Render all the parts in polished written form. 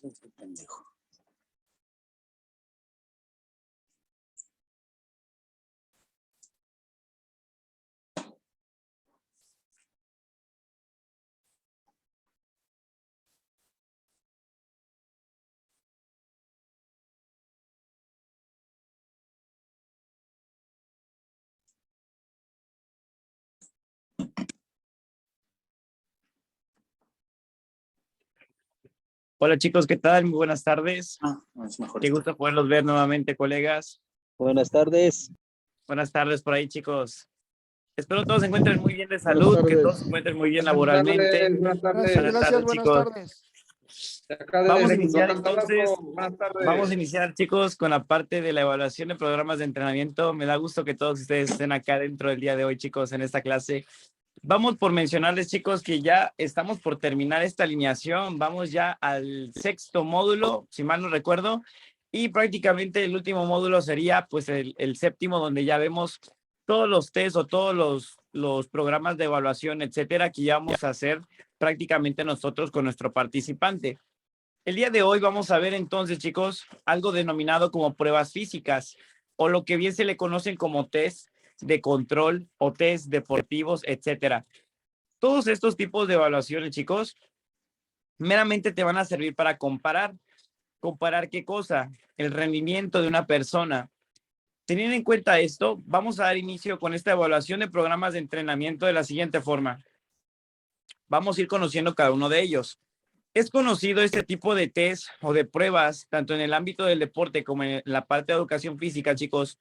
Este pendejo. Hola chicos, ¿qué tal? Muy buenas tardes. Es mejor Qué gusto poderlos ver nuevamente, colegas. Buenas tardes. Buenas tardes por ahí, chicos. Espero todos se encuentren muy bien de salud, que todos se encuentren muy bien laboralmente. Buenas tardes. Gracias, Buenas chicos. tardes. Vamos a iniciar entonces. Vamos a iniciar, chicos, con la parte de la evaluación de programas de entrenamiento. Me da gusto que todos ustedes estén acá dentro del día de hoy, chicos, en esta clase. Vamos por mencionarles, chicos, que ya estamos por terminar esta alineación. Vamos ya al sexto módulo, si mal no recuerdo, y prácticamente el último módulo sería pues el séptimo, donde ya vemos todos los test o todos los programas de evaluación, etcétera, que ya vamos a hacer prácticamente nosotros con nuestro participante. El día de hoy vamos a ver entonces, chicos, algo denominado como pruebas físicas, o lo que bien se le conocen como test de control o test deportivos, etcétera. Todos estos tipos de evaluaciones, chicos, meramente te van a servir para comparar. ¿Comparar qué cosa? El rendimiento de una persona. Teniendo en cuenta esto, vamos a dar inicio con esta evaluación de programas de entrenamiento de la siguiente forma. Vamos a ir conociendo cada uno de ellos. Es conocido este tipo de test o de pruebas, tanto en el ámbito del deporte como en la parte de educación física, chicos.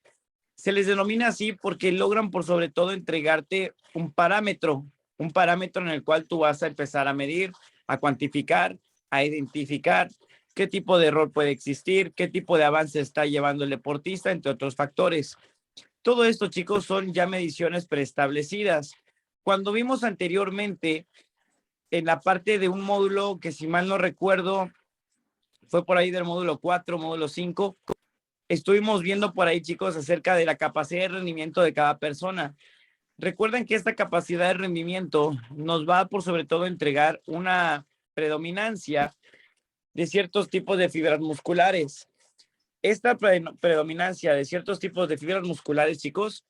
Se les denomina así porque logran por sobre todo entregarte un parámetro en el cual tú vas a empezar a medir, a cuantificar, a identificar qué tipo de error puede existir, qué tipo de avance está llevando el deportista, entre otros factores. Todo esto, chicos, son ya mediciones preestablecidas. Cuando vimos anteriormente en la parte de un módulo que, si mal no recuerdo, fue por ahí del módulo 4, módulo 5, estuvimos viendo por ahí, chicos, acerca de la capacidad de rendimiento de cada persona. Recuerden que esta capacidad de rendimiento nos va por sobre todo a entregar una predominancia de ciertos tipos de fibras musculares. Esta predominancia de ciertos tipos de fibras musculares, chicos,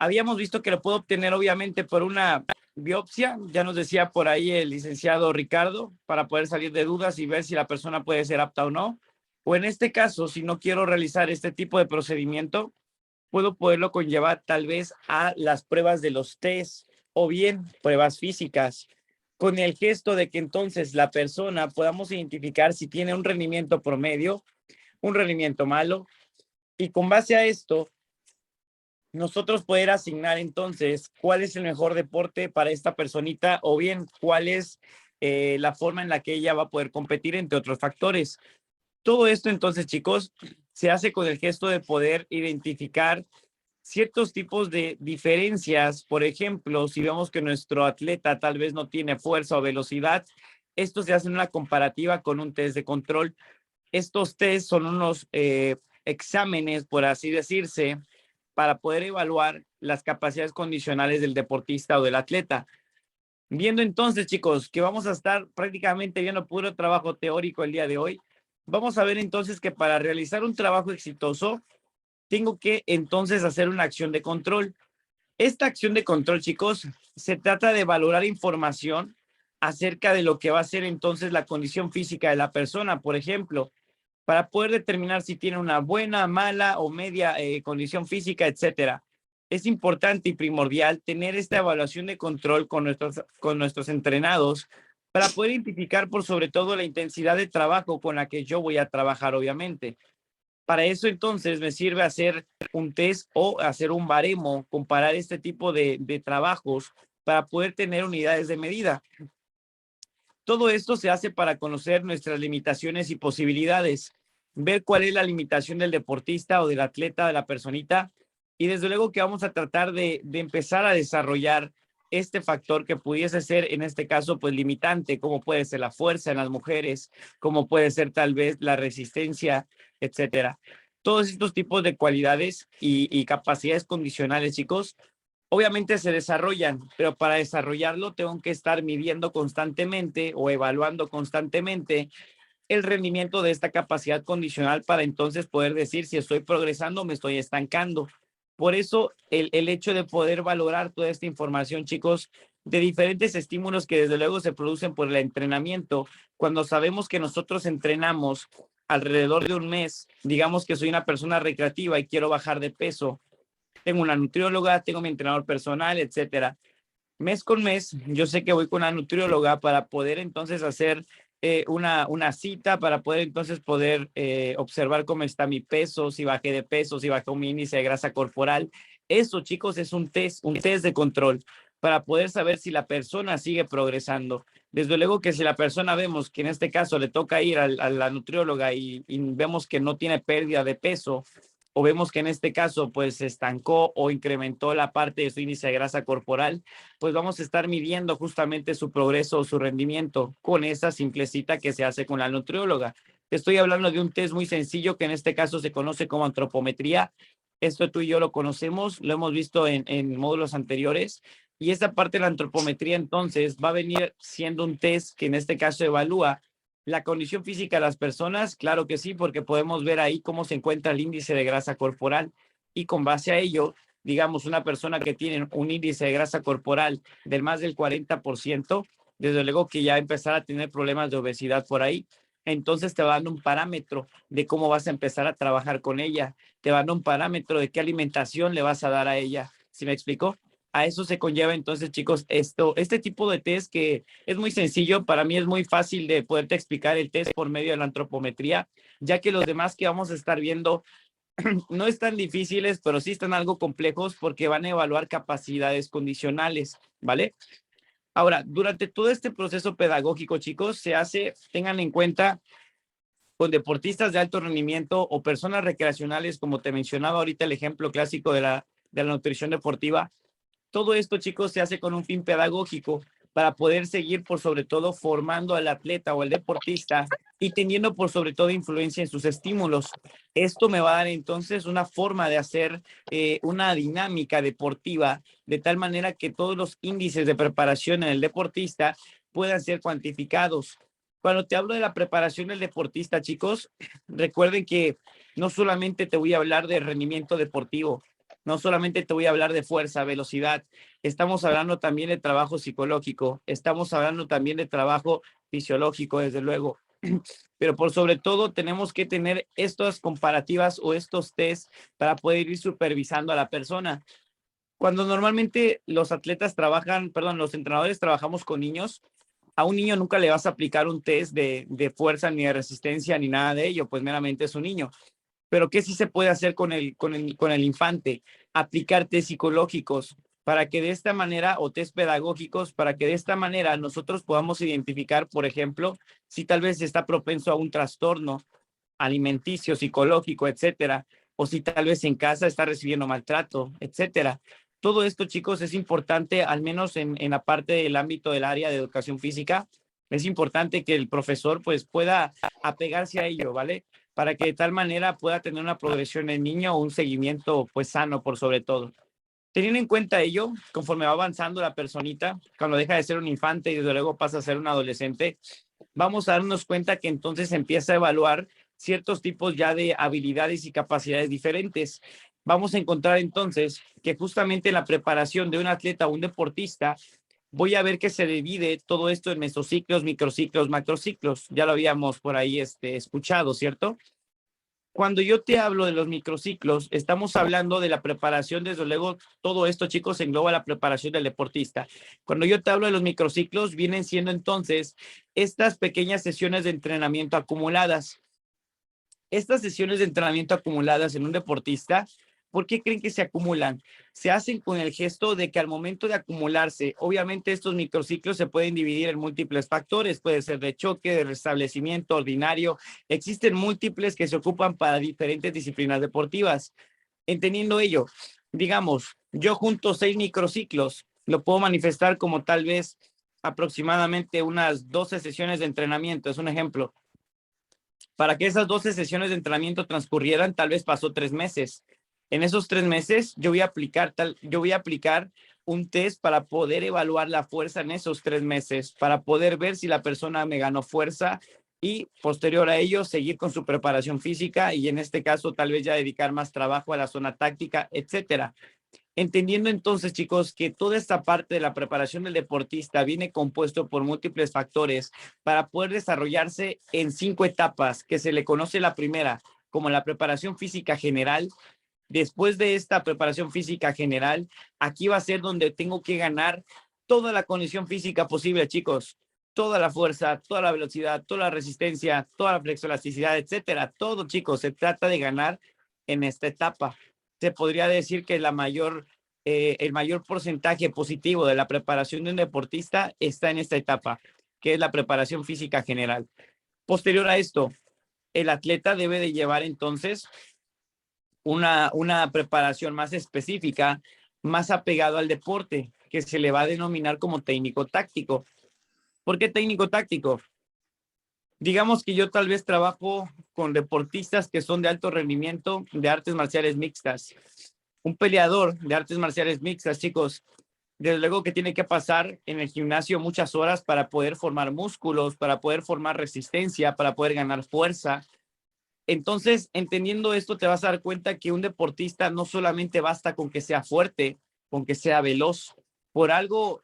habíamos visto que lo puedo obtener obviamente por una biopsia, ya nos decía por ahí el licenciado Ricardo, para poder salir de dudas y ver si la persona puede ser apta o no. O en este caso, si no quiero realizar este tipo de procedimiento, puedo poderlo conllevar tal vez a las pruebas de los test o bien pruebas físicas, con el gesto de que entonces la persona podamos identificar si tiene un rendimiento promedio, un rendimiento malo, y con base a esto, nosotros poder asignar entonces cuál es el mejor deporte para esta personita o bien cuál es la forma en la que ella va a poder competir, entre otros factores. Todo esto entonces, chicos, se hace con el gesto de poder identificar ciertos tipos de diferencias. Por ejemplo, si vemos que nuestro atleta tal vez no tiene fuerza o velocidad, esto se hace en una comparativa con un test de control. Estos test son unos exámenes, por así decirse, para poder evaluar las capacidades condicionales del deportista o del atleta. Viendo entonces, chicos, que vamos a estar prácticamente viendo puro trabajo teórico el día de hoy, vamos a ver entonces que para realizar un trabajo exitoso, tengo que entonces hacer una acción de control. Esta acción de control, chicos, se trata de valorar información acerca de lo que va a ser entonces la condición física de la persona, por ejemplo, para poder determinar si tiene una buena, mala o media condición física, etcétera. Es importante y primordial tener esta evaluación de control con nuestros entrenados para poder identificar por sobre todo la intensidad de trabajo con la que yo voy a trabajar, obviamente. Para eso entonces me sirve hacer un test o hacer un baremo, comparar este tipo de trabajos para poder tener unidades de medida. Todo esto se hace para conocer nuestras limitaciones y posibilidades, ver cuál es la limitación del deportista o del atleta, de la personita, y desde luego que vamos a tratar de empezar a desarrollar este factor que pudiese ser, en este caso, pues limitante, como puede ser la fuerza en las mujeres, como puede ser tal vez la resistencia, etcétera. Todos estos tipos de cualidades y capacidades condicionales, chicos, obviamente se desarrollan, pero para desarrollarlo tengo que estar midiendo constantemente o evaluando constantemente el rendimiento de esta capacidad condicional para entonces poder decir si estoy progresando o me estoy estancando. Por eso el hecho de poder valorar toda esta información, chicos, de diferentes estímulos que desde luego se producen por el entrenamiento, cuando sabemos que nosotros entrenamos alrededor de un mes, digamos que soy una persona recreativa y quiero bajar de peso, tengo una nutrióloga, tengo mi entrenador personal, etcétera. Mes con mes, yo sé que voy con una nutrióloga para poder entonces hacer una cita, para poder entonces poder observar cómo está mi peso, si bajé de peso, si bajó mi índice de grasa corporal. Eso, chicos, es un test de control para poder saber si la persona sigue progresando. Desde luego que si la persona vemos que en este caso le toca ir a la nutrióloga y vemos que no tiene pérdida de peso, o vemos que en este caso pues se estancó o incrementó la parte de su índice de grasa corporal, pues vamos a estar midiendo justamente su progreso o su rendimiento con esa simple cita que se hace con la nutrióloga. Te estoy hablando de un test muy sencillo que en este caso se conoce como antropometría. Esto tú y yo lo conocemos, lo hemos visto en módulos anteriores. Y esta parte de la antropometría entonces va a venir siendo un test que en este caso evalúa la condición física de las personas. Claro que sí, porque podemos ver ahí cómo se encuentra el índice de grasa corporal y con base a ello, digamos, una persona que tiene un índice de grasa corporal del más del 40%, desde luego que ya empezar a tener problemas de obesidad por ahí. Entonces te va dando un parámetro de cómo vas a empezar a trabajar con ella, te va dando un parámetro de qué alimentación le vas a dar a ella. ¿Sí me explico? A eso se conlleva entonces, chicos, este tipo de test que es muy sencillo. Para mí es muy fácil de poderte explicar el test por medio de la antropometría, ya que los demás que vamos a estar viendo no están difíciles, pero sí están algo complejos porque van a evaluar capacidades condicionales, ¿vale? Ahora, durante todo este proceso pedagógico, chicos, se hace, tengan en cuenta, con deportistas de alto rendimiento o personas recreacionales, como te mencionaba ahorita el ejemplo clásico de la nutrición deportiva. Todo esto, chicos, se hace con un fin pedagógico para poder seguir por sobre todo formando al atleta o al deportista y teniendo por sobre todo influencia en sus estímulos. Esto me va a dar entonces una forma de hacer una dinámica deportiva de tal manera que todos los índices de preparación en el deportista puedan ser cuantificados. Cuando te hablo de la preparación del deportista, chicos, recuerden que no solamente te voy a hablar de rendimiento deportivo, no solamente te voy a hablar de fuerza, velocidad, estamos hablando también de trabajo psicológico, estamos hablando también de trabajo fisiológico, desde luego. Pero por sobre todo tenemos que tener estas comparativas o estos test para poder ir supervisando a la persona. Cuando normalmente los atletas trabajan, perdón, los entrenadores trabajamos con niños, a un niño nunca le vas a aplicar un test de fuerza ni de resistencia ni nada de ello, pues meramente es un niño. Pero ¿qué sí se puede hacer con el infante? Aplicar test psicológicos para que de esta manera, o test pedagógicos, para que de esta manera nosotros podamos identificar, por ejemplo, si tal vez está propenso a un trastorno alimenticio, psicológico, etcétera, o si tal vez en casa está recibiendo maltrato, etcétera. Todo esto, chicos, es importante, al menos en la parte del ámbito del área de educación física. Es importante que el profesor pues pueda apegarse a ello, ¿vale? Para que de tal manera pueda tener una progresión en niño o un seguimiento pues sano por sobre todo. Teniendo en cuenta ello, conforme va avanzando la personita, cuando deja de ser un infante y desde luego pasa a ser un adolescente, vamos a darnos cuenta que entonces empieza a evaluar ciertos tipos ya de habilidades y capacidades diferentes. Vamos a encontrar entonces que justamente en la preparación de un atleta o un deportista, voy a ver que se divide todo esto en mesociclos, microciclos, macrociclos. Ya lo habíamos por ahí escuchado, ¿cierto? Cuando yo te hablo de los microciclos, estamos hablando de la preparación, desde luego, todo esto, chicos, engloba la preparación del deportista. Cuando yo te hablo de los microciclos, vienen siendo entonces estas pequeñas sesiones de entrenamiento acumuladas. Estas sesiones de entrenamiento acumuladas en un deportista, ¿por qué creen que se acumulan? Se hacen con el gesto de que al momento de acumularse, obviamente estos microciclos se pueden dividir en múltiples factores, puede ser de choque, de restablecimiento ordinario, existen múltiples que se ocupan para diferentes disciplinas deportivas. Entendiendo ello, digamos, yo junto 6 microciclos, lo puedo manifestar como tal vez aproximadamente unas 12 sesiones de entrenamiento, es un ejemplo. Para que esas 12 sesiones de entrenamiento transcurrieran, tal vez pasó 3 meses. En esos 3 meses yo voy a aplicar un test para poder evaluar la fuerza en esos 3 meses, para poder ver si la persona me ganó fuerza y posterior a ello seguir con su preparación física y en este caso tal vez ya dedicar más trabajo a la zona táctica, etcétera. Entendiendo entonces, chicos, que toda esta parte de la preparación del deportista viene compuesto por múltiples factores para poder desarrollarse en 5 etapas, que se le conoce la primera como la preparación física general. Después de esta preparación física general, aquí va a ser donde tengo que ganar toda la condición física posible, chicos. Toda la fuerza, toda la velocidad, toda la resistencia, toda la flexoelasticidad, etcétera. Todo, chicos, se trata de ganar en esta etapa. Se podría decir que el mayor porcentaje positivo de la preparación de un deportista está en esta etapa, que es la preparación física general. Posterior a esto, el atleta debe de llevar entonces una preparación más específica, más apegado al deporte, que se le va a denominar como técnico táctico. ¿Por qué técnico táctico? Digamos que yo tal vez trabajo con deportistas que son de alto rendimiento de artes marciales mixtas. Un peleador de artes marciales mixtas, chicos, desde luego que tiene que pasar en el gimnasio muchas horas para poder formar músculos, para poder formar resistencia, para poder ganar fuerza. Entonces, entendiendo esto, te vas a dar cuenta que un deportista no solamente basta con que sea fuerte, con que sea veloz. Por algo,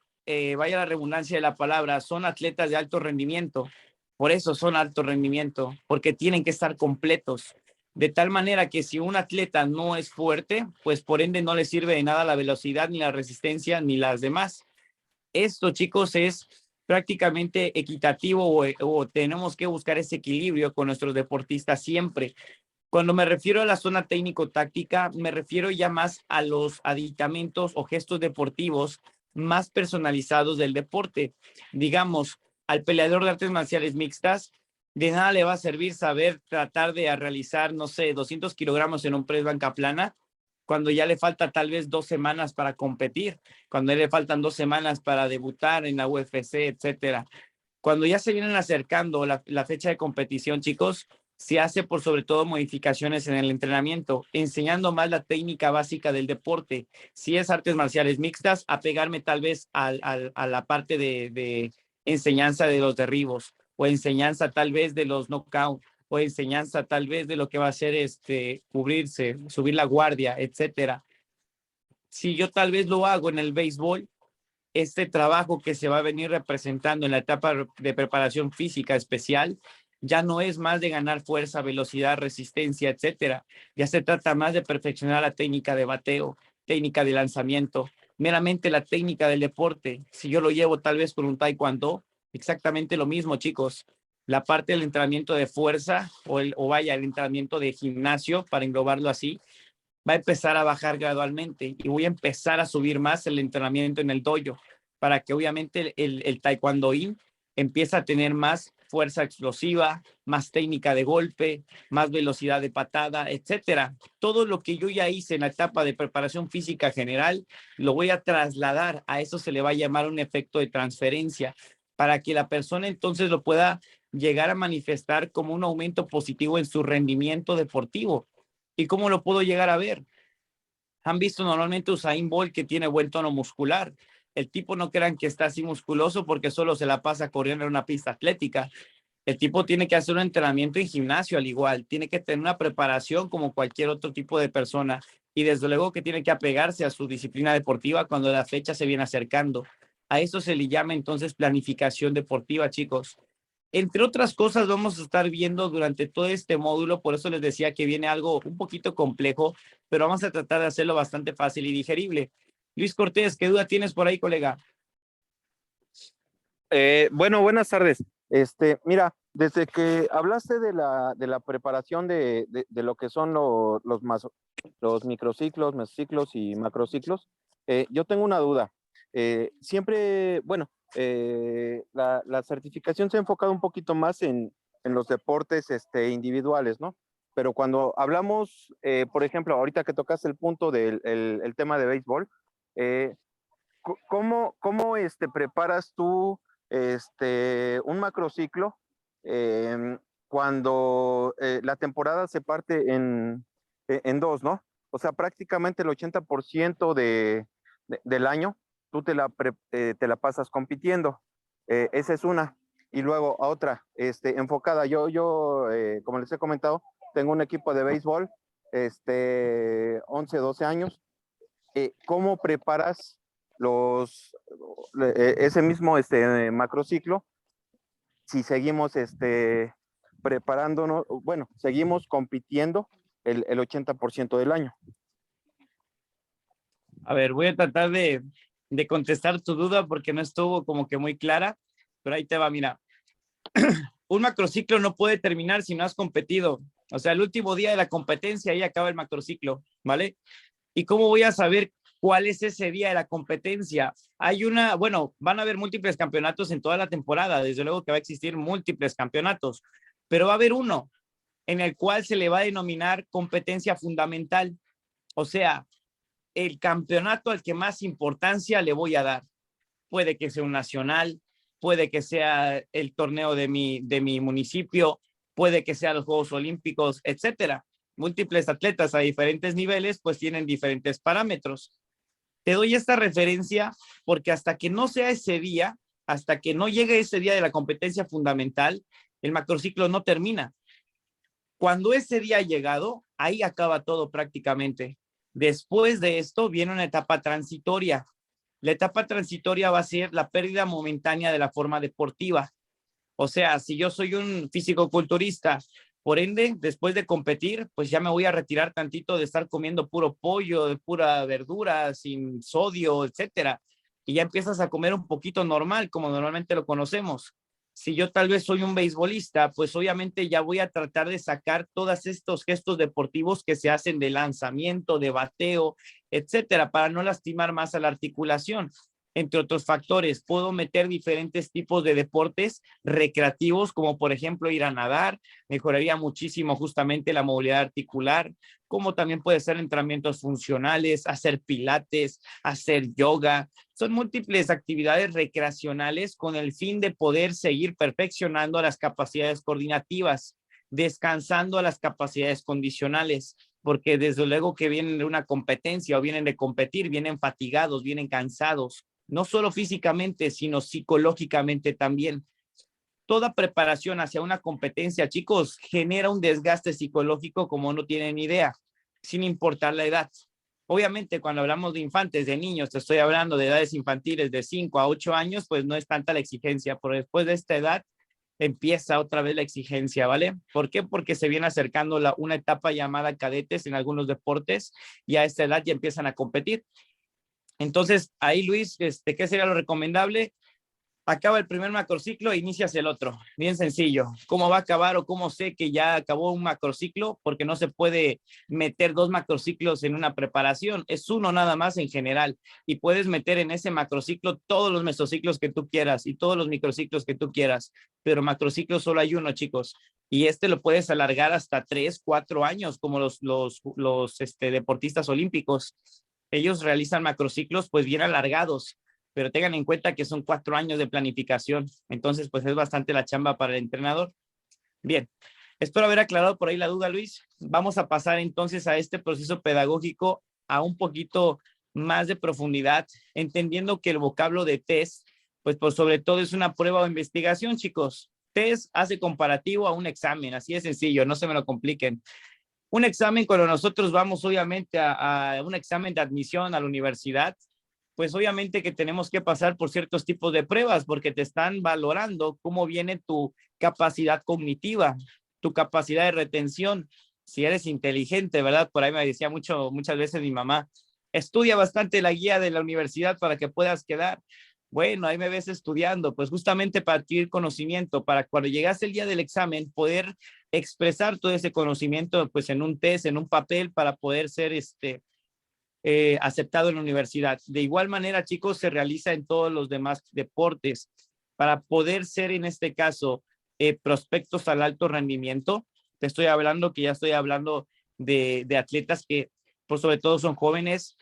vaya la redundancia de la palabra, son atletas de alto rendimiento. Por eso son alto rendimiento, porque tienen que estar completos. De tal manera que si un atleta no es fuerte, pues por ende no le sirve de nada la velocidad, ni la resistencia, ni las demás. Esto, chicos, es prácticamente equitativo o tenemos que buscar ese equilibrio con nuestros deportistas siempre. Cuando me refiero a la zona técnico-táctica, me refiero ya más a los aditamentos o gestos deportivos más personalizados del deporte. Digamos, al peleador de artes marciales mixtas, de nada le va a servir saber tratar de realizar, no sé, 200 kilogramos en un press banca plana, cuando ya le falta tal vez 2 semanas para competir, cuando le faltan 2 semanas para debutar en la UFC, etcétera. Cuando ya se vienen acercando la fecha de competición, chicos, se hace por sobre todo modificaciones en el entrenamiento, enseñando más la técnica básica del deporte. Si es artes marciales mixtas, apegarme tal vez a la parte de enseñanza de los derribos, o enseñanza tal vez de los knockouts, o enseñanza tal vez de lo que va a ser cubrirse, subir la guardia, etcétera. Si yo tal vez lo hago en el béisbol, este trabajo que se va a venir representando en la etapa de preparación física especial ya no es más de ganar fuerza, velocidad, resistencia, etcétera. Ya se trata más de perfeccionar la técnica de bateo, técnica de lanzamiento, meramente la técnica del deporte. Si yo lo llevo tal vez con un taekwondo, exactamente lo mismo, chicos. La parte del entrenamiento de fuerza o vaya, el entrenamiento de gimnasio, para englobarlo así, va a empezar a bajar gradualmente y voy a empezar a subir más el entrenamiento en el dojo para que obviamente el taekwondoín empiece a tener más fuerza explosiva, más técnica de golpe, más velocidad de patada, etcétera. Todo lo que yo ya hice en la etapa de preparación física general, lo voy a trasladar, a eso se le va a llamar un efecto de transferencia, para que la persona entonces lo pueda llegar a manifestar como un aumento positivo en su rendimiento deportivo. ¿Y cómo lo puedo llegar a ver? Han visto normalmente Usain Bolt que tiene buen tono muscular. El tipo no crean que está así musculoso porque solo se la pasa corriendo en una pista atlética. El tipo tiene que hacer un entrenamiento en gimnasio al igual, tiene que tener una preparación como cualquier otro tipo de persona y desde luego que tiene que apegarse a su disciplina deportiva cuando la fecha se viene acercando. A eso se le llama entonces planificación deportiva, chicos. Entre otras cosas, vamos a estar viendo durante todo este módulo, por eso les decía que viene algo un poquito complejo, pero vamos a tratar de hacerlo bastante fácil y digerible. Luis Cortés, ¿qué duda tienes por ahí, colega? Bueno, buenas tardes. Mira, desde que hablaste de la preparación de lo que son los microciclos, mesociclos y macrociclos, yo tengo una duda. Siempre, bueno, la certificación se ha enfocado un poquito más en los deportes individuales, ¿no? Pero cuando hablamos, por ejemplo, ahorita que tocaste el punto del el tema de béisbol, eh, ¿cómo preparas tú un macrociclo cuando la temporada se parte en dos, ¿no? O sea, prácticamente el 80% del año tú te la pasas compitiendo. Esa es una. y luego a otra, enfocada. Como les he comentado, tengo un equipo de béisbol, 11, 12 años. ¿Cómo preparas ese mismo macrociclo si seguimos preparándonos, bueno, seguimos compitiendo el 80% del año? A ver, voy a tratar de contestar tu duda porque no estuvo como que muy clara, pero ahí te va, mira. Un macrociclo no puede terminar si no has competido. O sea, el último día de la competencia, ahí acaba el macrociclo, ¿vale? ¿Y cómo voy a saber cuál es ese día de la competencia? Bueno, van a haber múltiples campeonatos en toda la temporada, desde luego que va a existir múltiples campeonatos, pero va a haber uno en el cual se le va a denominar competencia fundamental. O sea, el campeonato al que más importancia le voy a dar. Puede que sea un nacional, puede que sea el torneo de mi municipio, puede que sea los Juegos Olímpicos, etcétera. Múltiples atletas a diferentes niveles, pues tienen diferentes parámetros. Te doy esta referencia porque hasta que no sea ese día, hasta que no llegue ese día de la competencia fundamental, el macrociclo no termina. Cuando ese día ha llegado, ahí acaba todo prácticamente. Después de esto viene una etapa transitoria. La etapa transitoria va a ser la pérdida momentánea de la forma deportiva. O sea, si yo soy un físico-culturista, por ende, después de competir, pues ya me voy a retirar tantito de estar comiendo puro pollo, de pura verdura, sin sodio, etcétera. Y ya empiezas a comer un poquito normal, como normalmente lo conocemos. Si yo tal vez soy un beisbolista, pues obviamente ya voy a tratar de sacar todos estos gestos deportivos que se hacen de lanzamiento, de bateo, etcétera, para no lastimar más a la articulación. Entre otros factores, puedo meter diferentes tipos de deportes recreativos, como por ejemplo ir a nadar, mejoraría muchísimo justamente la movilidad articular, como también puede ser entrenamientos funcionales, hacer pilates, hacer yoga. Son múltiples actividades recreacionales con el fin de poder seguir perfeccionando las capacidades coordinativas, descansando las capacidades condicionales, porque desde luego que vienen de una competencia o vienen de competir, vienen fatigados, vienen cansados, no solo físicamente, sino psicológicamente también. Toda preparación hacia una competencia, chicos, genera un desgaste psicológico como no tienen idea, sin importar la edad. Obviamente, cuando hablamos de infantes, de niños, te estoy hablando de edades infantiles de 5 a 8 años, pues no es tanta la exigencia, pero después de esta edad empieza otra vez la exigencia, ¿vale? ¿Por qué? Porque se viene acercando una etapa llamada cadetes en algunos deportes y a esta edad ya empiezan a competir. Entonces, ahí, Luis, ¿qué sería lo recomendable? Acaba el primer macrociclo e inicias el otro. Bien sencillo. ¿Cómo va a acabar o cómo sé que ya acabó un macrociclo? Porque no se puede meter 2 macrociclos en una preparación. Es uno nada más en general. Y puedes meter en ese macrociclo todos los mesociclos que tú quieras y todos los microciclos que tú quieras. Pero macrociclo solo hay uno, chicos. Y lo puedes alargar hasta 3, 4 años, como los deportistas olímpicos. Ellos realizan macrociclos pues bien alargados, pero tengan en cuenta que son 4 años de planificación. Entonces, pues es bastante la chamba para el entrenador. Bien, espero haber aclarado por ahí la duda, Luis. Vamos a pasar entonces a este proceso pedagógico a un poquito más de profundidad, entendiendo que el vocablo de test, pues por sobre todo es una prueba o investigación, chicos. Test hace comparativo a un examen, así de sencillo, no se me lo compliquen. Un examen, cuando nosotros vamos obviamente a un examen de admisión a la universidad, pues obviamente que tenemos que pasar por ciertos tipos de pruebas porque te están valorando cómo viene tu capacidad cognitiva, tu capacidad de retención, si eres inteligente, ¿verdad? Por ahí me decía muchas veces mi mamá, estudia bastante la guía de la universidad para que puedas quedar. Bueno, ahí me ves estudiando, pues justamente para adquirir conocimiento, para cuando llegas el día del examen poder expresar todo ese conocimiento pues en un test, en un papel para poder ser aceptado en la universidad. De igual manera, chicos, se realiza en todos los demás deportes. Para poder ser, en este caso, prospectos al alto rendimiento, te estoy hablando que ya estoy hablando de atletas que, por sobre todo, son jóvenes.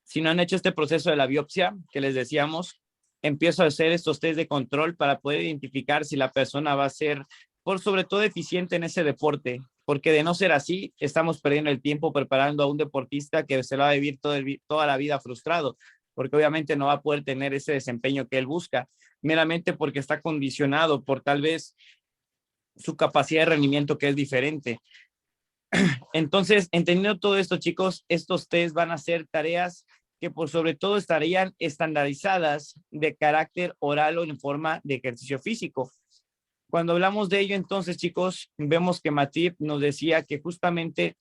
Si no han hecho este proceso de la biopsia, que les decíamos, empiezo a hacer estos test de control para poder identificar si la persona va a ser, por sobre todo, eficiente en ese deporte, porque de no ser así, estamos perdiendo el tiempo preparando a un deportista que se va a vivir toda la vida frustrado, porque obviamente no va a poder tener ese desempeño que él busca. meramente porque está condicionado por tal vez su capacidad de rendimiento que es diferente. Entonces, entendiendo todo esto, chicos, estos test van a ser tareas que por sobre todo estarían estandarizadas de carácter oral o en forma de ejercicio físico. Cuando hablamos de ello, entonces, chicos, vemos que Matip nos decía que justamente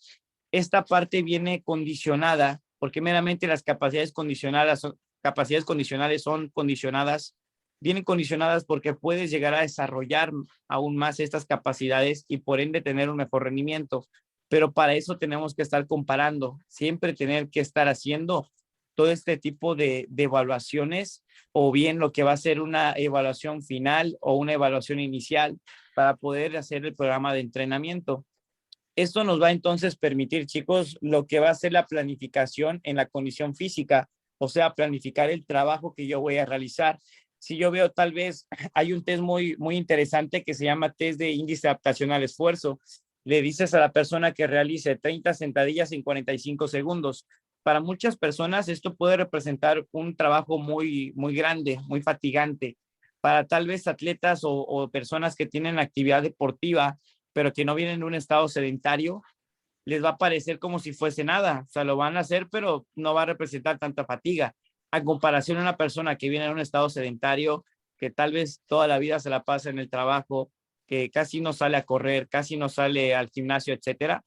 esta parte viene condicionada, porque meramente las capacidades condicionales son condicionadas, vienen condicionadas porque puedes llegar a desarrollar aún más estas capacidades y por ende tener un mejor rendimiento. Pero para eso tenemos que estar comparando, siempre tener que estar haciendo todo este tipo de evaluaciones, o bien lo que va a ser una evaluación final o una evaluación inicial para poder hacer el programa de entrenamiento. Esto nos va entonces permitir, chicos, lo que va a ser la planificación en la condición física, o sea, planificar el trabajo que yo voy a realizar. Si yo veo tal vez, hay un test muy interesante que se llama test de índice de adaptación al esfuerzo. Le dices a la persona que realice 30 sentadillas en 45 segundos. Para muchas personas esto puede representar un trabajo muy grande, muy fatigante. Para tal vez atletas o personas que tienen actividad deportiva, pero que no vienen en un estado sedentario, les va a parecer como si fuese nada. O sea, lo van a hacer, pero no va a representar tanta fatiga. A comparación de una persona que viene en un estado sedentario, que tal vez toda la vida se la pasa en el trabajo, que casi no sale a correr, casi no sale al gimnasio, etcétera,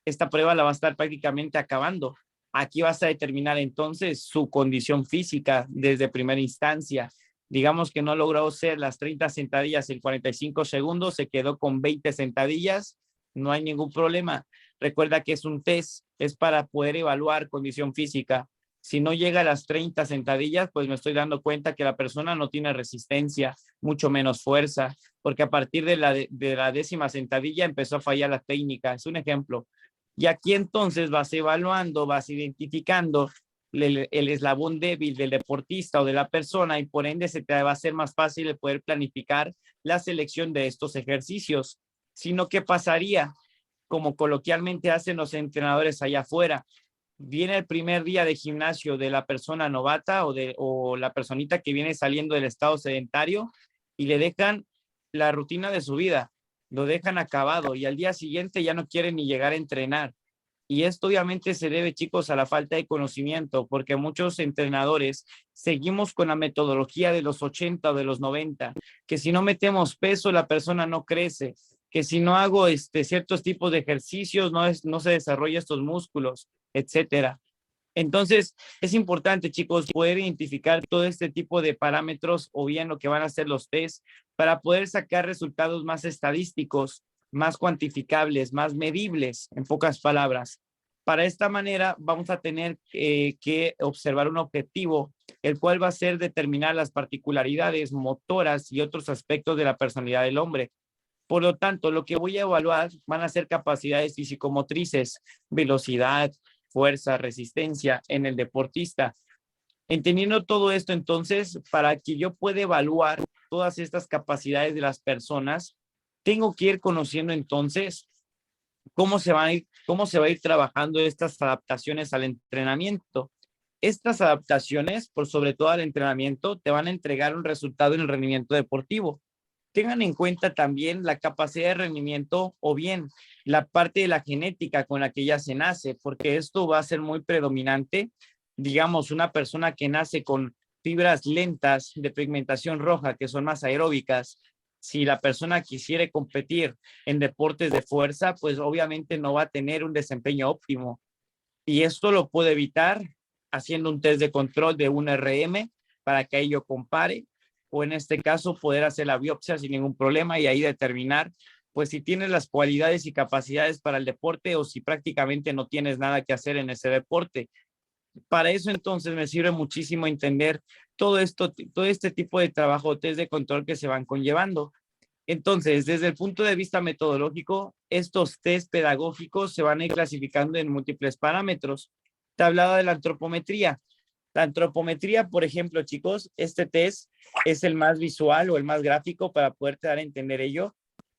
esta prueba la va a estar prácticamente acabando. Aquí vas a determinar entonces su condición física desde primera instancia. Digamos que no logró hacer las 30 sentadillas en 45 segundos, se quedó con 20 sentadillas, no hay ningún problema. Recuerda que es un test, es para poder evaluar condición física. Si no llega a las 30 sentadillas, pues me estoy dando cuenta que la persona no tiene resistencia, mucho menos fuerza, porque a partir de la 10ª sentadilla empezó a fallar la técnica. Es un ejemplo. Y aquí entonces vas evaluando, vas identificando el eslabón débil del deportista o de la persona y por ende se te va a hacer más fácil el poder planificar la selección de estos ejercicios. Sino, ¿qué pasaría? Como coloquialmente hacen los entrenadores allá afuera. Viene el primer día de gimnasio de la persona novata o la personita que viene saliendo del estado sedentario y le dejan la rutina de su vida, lo dejan acabado y al día siguiente ya no quieren ni llegar a entrenar. Y esto obviamente se debe, chicos, a la falta de conocimiento, porque muchos entrenadores seguimos con la metodología de los 80 o de los 90, que si no metemos peso, la persona no crece, que si no hago ciertos tipos de ejercicios, no se desarrolla estos músculos, etcétera. Entonces, es importante, chicos, poder identificar todo este tipo de parámetros o bien lo que van a ser los test para poder sacar resultados más estadísticos, más cuantificables, más medibles, en pocas palabras. Para esta manera, vamos a tener que observar un objetivo, el cual va a ser determinar las particularidades motoras y otros aspectos de la personalidad del hombre. Por lo tanto, lo que voy a evaluar van a ser capacidades físico-motrices, velocidad, fuerza, resistencia en el deportista. Entendiendo todo esto, entonces, para que yo pueda evaluar todas estas capacidades de las personas, tengo que ir conociendo entonces cómo se va a ir trabajando estas adaptaciones al entrenamiento. Estas adaptaciones, por sobre todo al entrenamiento, te van a entregar un resultado en el rendimiento deportivo. Tengan en cuenta también la capacidad de rendimiento o bien la parte de la genética con la que ya se nace, porque esto va a ser muy predominante. Digamos, una persona que nace con fibras lentas de pigmentación roja, que son más aeróbicas, si la persona quisiera competir en deportes de fuerza, pues obviamente no va a tener un desempeño óptimo. Y esto lo puede evitar haciendo un test de control de un RM para que ello compare, o en este caso poder hacer la biopsia sin ningún problema y ahí determinar pues si tienes las cualidades y capacidades para el deporte o si prácticamente no tienes nada que hacer en ese deporte. Para eso entonces me sirve muchísimo entender todo este tipo de trabajo, test de control que se van conllevando. Entonces, desde el punto de vista metodológico, estos test pedagógicos se van a ir clasificando en múltiples parámetros. Te hablaba de la antropometría. La antropometría, por ejemplo, chicos, este test es el más visual o el más gráfico para poderte dar a entender ello.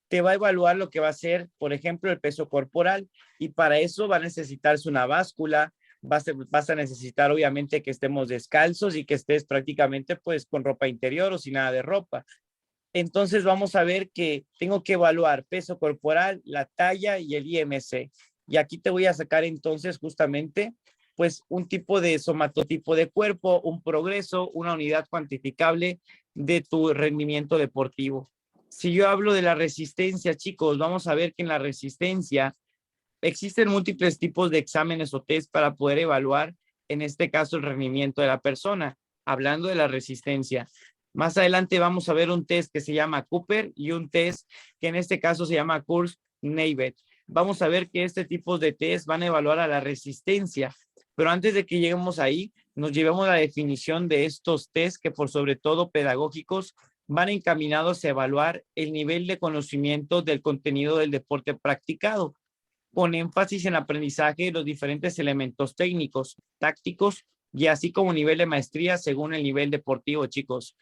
Te va a evaluar lo que va a ser, por ejemplo, el peso corporal y para eso va a necesitarse una báscula, vas a necesitar obviamente que estemos descalzos y que estés prácticamente pues con ropa interior o sin nada de ropa. Entonces vamos a ver que tengo que evaluar peso corporal, la talla y el IMC. Y aquí te voy a sacar entonces justamente pues un tipo de somatotipo de cuerpo, un progreso, una unidad cuantificable de tu rendimiento deportivo. Si yo hablo de la resistencia, chicos, vamos a ver que en la resistencia existen múltiples tipos de exámenes o test para poder evaluar, en este caso, el rendimiento de la persona, hablando de la resistencia. Más adelante vamos a ver un test que se llama Cooper y un test que en este caso se llama Kurz-Neivet. Vamos a ver que este tipo de test van a evaluar a la resistencia, pero antes de que lleguemos ahí, nos llevemos a la definición de estos test que por sobre todo pedagógicos van encaminados a evaluar el nivel de conocimiento del contenido del deporte practicado, con énfasis en aprendizaje de los diferentes elementos técnicos, tácticos y así como nivel de maestría según el nivel deportivo, chicos.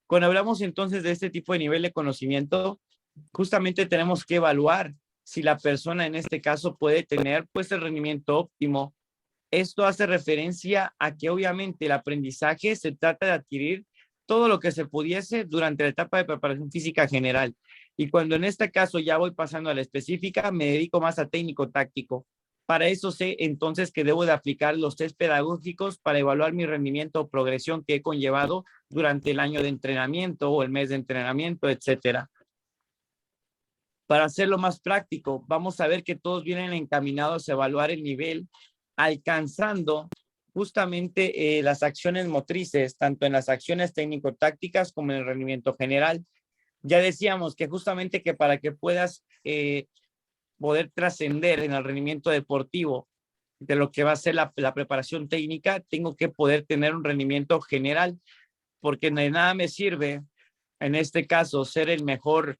Cuando hablamos entonces de este tipo de nivel de conocimiento, justamente tenemos que evaluar si la persona en este caso puede tener pues el rendimiento óptimo. Esto hace referencia a que obviamente el aprendizaje se trata de adquirir todo lo que se pudiese durante la etapa de preparación física general. Y cuando en este caso ya voy pasando a la específica, me dedico más a técnico-táctico. Para eso sé entonces que debo de aplicar los test pedagógicos para evaluar mi rendimiento o progresión que he conllevado durante el año de entrenamiento o el mes de entrenamiento, etcétera. Para hacerlo más práctico, vamos a ver que todos vienen encaminados a evaluar el nivel, alcanzando justamente las acciones motrices, tanto en las acciones técnico-tácticas como en el rendimiento general. Ya decíamos que justamente que para que puedas poder trascender en el rendimiento deportivo de lo que va a ser la preparación técnica, tengo que poder tener un rendimiento general, porque de nada me sirve, en este caso, ser el mejor,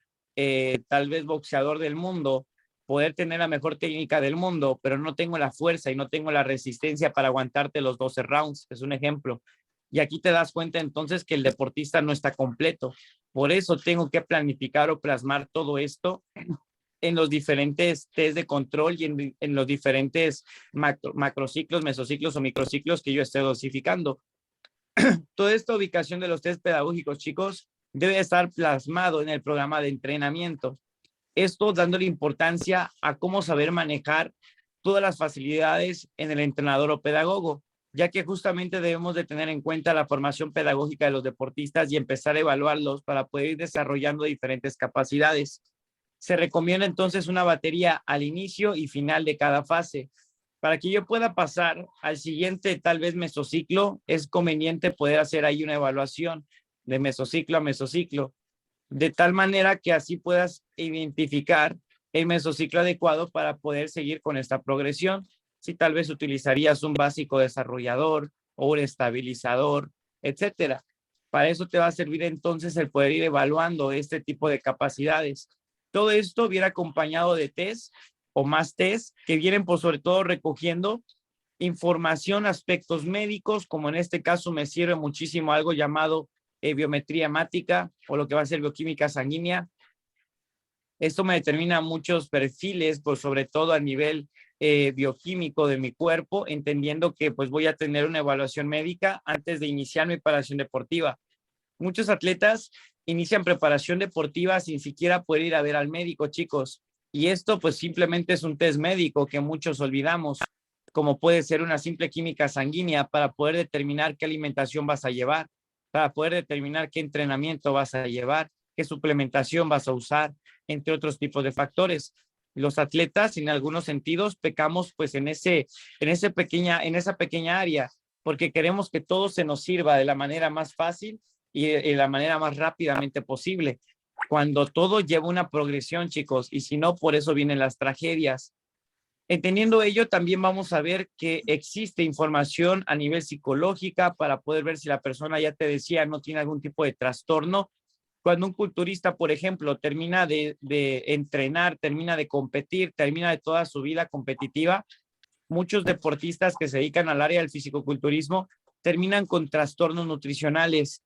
tal vez boxeador del mundo, poder tener la mejor técnica del mundo, pero no tengo la fuerza y no tengo la resistencia para aguantarte los 12 rounds, es un ejemplo. Y aquí te das cuenta entonces que el deportista no está completo. Por eso tengo que planificar o plasmar todo esto en los diferentes test de control y en los diferentes macrociclos, mesociclos o microciclos que yo esté dosificando. Toda esta ubicación de los test pedagógicos, chicos, debe estar plasmado en el programa de entrenamiento. Esto dándole importancia a cómo saber manejar todas las facilidades en el entrenador o pedagogo, ya que justamente debemos de tener en cuenta la formación pedagógica de los deportistas y empezar a evaluarlos para poder ir desarrollando diferentes capacidades. Se recomienda entonces una batería al inicio y final de cada fase. Para que yo pueda pasar al siguiente, tal vez mesociclo, es conveniente poder hacer ahí una evaluación de mesociclo a mesociclo, de tal manera que así puedas identificar el mesociclo adecuado para poder seguir con esta progresión. Si tal vez utilizarías un básico desarrollador o un estabilizador, etcétera. Para eso te va a servir entonces el poder ir evaluando este tipo de capacidades. Todo esto viene acompañado de test o más test que vienen por sobre todo recogiendo información, aspectos médicos, como en este caso me sirve muchísimo algo llamado biometría hemática o lo que va a ser bioquímica sanguínea. Esto me determina muchos perfiles, pues sobre todo a nivel bioquímico de mi cuerpo, entendiendo que pues voy a tener una evaluación médica antes de iniciar mi preparación deportiva. Muchos atletas inician preparación deportiva sin siquiera poder ir a ver al médico, chicos. Y esto pues simplemente es un test médico que muchos olvidamos, como puede ser una simple química sanguínea para poder determinar qué alimentación vas a llevar, para poder determinar qué entrenamiento vas a llevar, qué suplementación vas a usar, entre otros tipos de factores. Los atletas, en algunos sentidos, pecamos pues en esa pequeña área, porque queremos que todo se nos sirva de la manera más fácil y de la manera más rápidamente posible, cuando todo lleva una progresión, chicos, y si no, por eso vienen las tragedias. Entendiendo ello, también vamos a ver que existe información a nivel psicológica para poder ver si la persona, ya te decía, no tiene algún tipo de trastorno. Cuando un culturista, por ejemplo, termina de entrenar, termina de competir, termina de toda su vida competitiva, muchos deportistas que se dedican al área del fisicoculturismo terminan con trastornos nutricionales.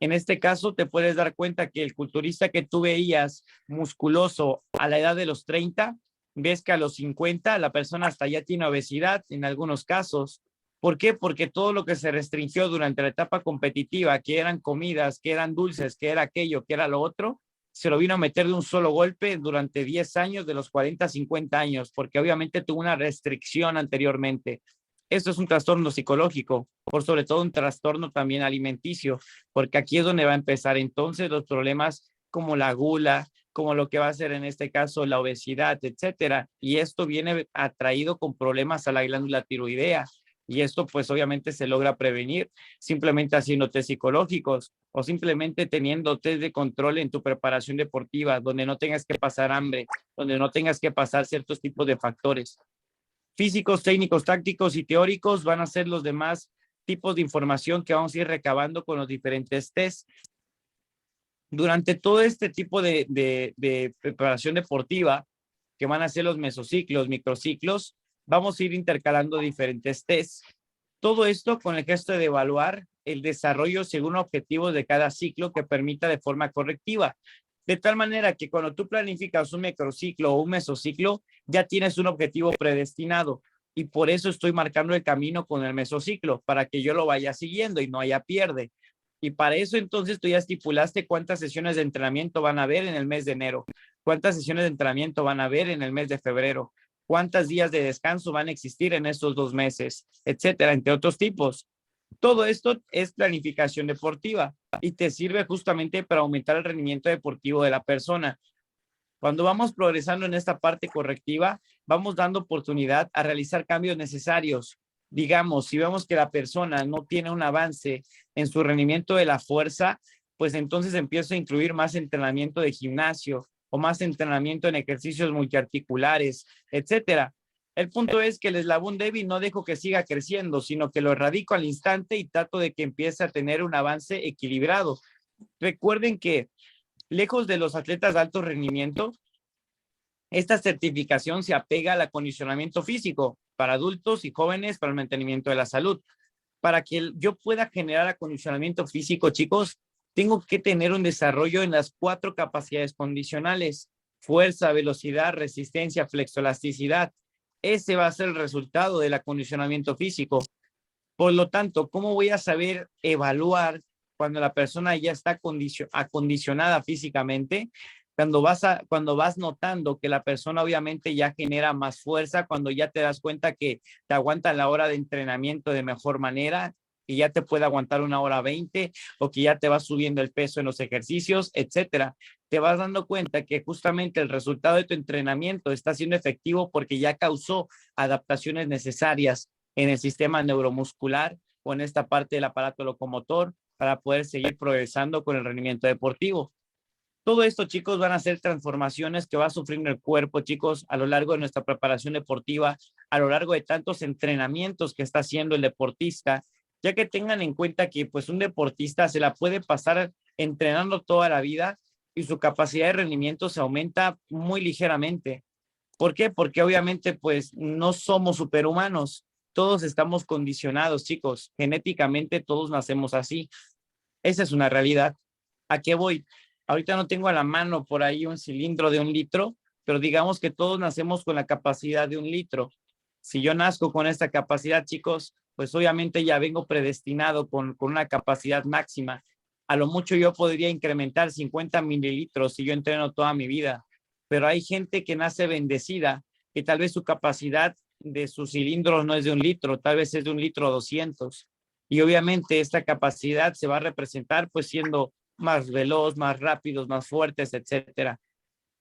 En este caso, te puedes dar cuenta que el culturista que tú veías musculoso a la edad de los 30, ves que a los 50 la persona hasta ya tiene obesidad en algunos casos. ¿Por qué? Porque todo lo que se restringió durante la etapa competitiva, que eran comidas, que eran dulces, que era aquello, que era lo otro, se lo vino a meter de un solo golpe durante 10 años, de los 40 a 50 años, porque obviamente tuvo una restricción anteriormente. Esto es un trastorno psicológico, por sobre todo un trastorno también alimenticio, porque aquí es donde va a empezar entonces los problemas como la gula, como lo que va a ser en este caso la obesidad, etcétera. Y esto viene atraído con problemas a la glándula tiroidea. Y esto pues obviamente se logra prevenir simplemente haciendo test psicológicos o simplemente teniendo test de control en tu preparación deportiva, donde no tengas que pasar hambre, donde no tengas que pasar ciertos tipos de factores. Físicos, técnicos, tácticos y teóricos van a ser los demás tipos de información que vamos a ir recabando con los diferentes tests. Durante todo este tipo de preparación deportiva, que van a ser los mesociclos, microciclos, vamos a ir intercalando diferentes tests. Todo esto con el gesto de evaluar el desarrollo según objetivos de cada ciclo que permita de forma correctiva. De tal manera que cuando tú planificas un microciclo o un mesociclo, ya tienes un objetivo predestinado. Y por eso estoy marcando el camino con el mesociclo, para que yo lo vaya siguiendo y no haya pierde. Y para eso entonces tú ya estipulaste cuántas sesiones de entrenamiento van a haber en el mes de enero, cuántas sesiones de entrenamiento van a haber en el mes de febrero, cuántos días de descanso van a existir en estos 2 meses, etcétera, entre otros tipos. Todo esto es planificación deportiva y te sirve justamente para aumentar el rendimiento deportivo de la persona. Cuando vamos progresando en esta parte correctiva, vamos dando oportunidad a realizar cambios necesarios. Digamos, si vemos que la persona no tiene un avance en su rendimiento de la fuerza, pues entonces empiezo a incluir más entrenamiento de gimnasio o más entrenamiento en ejercicios multiarticulares, etcétera. El punto es que el eslabón débil no dejo que siga creciendo, sino que lo erradico al instante y trato de que empiece a tener un avance equilibrado. Recuerden que lejos de los atletas de alto rendimiento, esta certificación se apega al acondicionamiento físico para adultos y jóvenes para el mantenimiento de la salud. Para que yo pueda generar acondicionamiento físico, chicos, tengo que tener un desarrollo en las 4 capacidades condicionales: fuerza, velocidad, resistencia, flexoelasticidad. Ese va a ser el resultado del acondicionamiento físico. Por lo tanto, ¿cómo voy a saber evaluar cuando la persona ya está acondicionada físicamente? Cuando vas notando que la persona obviamente ya genera más fuerza, cuando ya te das cuenta que te aguanta la hora de entrenamiento de mejor manera, que ya te puede aguantar 1 hora 20 o que ya te va subiendo el peso en los ejercicios, etcétera. Te vas dando cuenta que justamente el resultado de tu entrenamiento está siendo efectivo porque ya causó adaptaciones necesarias en el sistema neuromuscular o en esta parte del aparato locomotor para poder seguir progresando con el rendimiento deportivo. Todo esto, chicos, van a ser transformaciones que va sufriendo el cuerpo, chicos, a lo largo de nuestra preparación deportiva, a lo largo de tantos entrenamientos que está haciendo el deportista, ya que tengan en cuenta que pues un deportista se la puede pasar entrenando toda la vida y su capacidad de rendimiento se aumenta muy ligeramente. ¿Por qué? Porque obviamente pues no somos superhumanos, todos estamos condicionados, chicos, genéticamente todos nacemos así. Esa es una realidad. ¿A qué voy? Ahorita no tengo a la mano por ahí un cilindro de 1 litro, pero digamos que todos nacemos con la capacidad de 1 litro. Si yo nazco con esta capacidad, chicos, pues obviamente ya vengo predestinado con una capacidad máxima. A lo mucho yo podría incrementar 50 mililitros si yo entreno toda mi vida, pero hay gente que nace bendecida, que tal vez su capacidad de sus cilindros no es de 1 litro, tal vez es de 1 litro 200. Y obviamente esta capacidad se va a representar pues siendo más veloz, más rápidos, más fuertes, etcétera.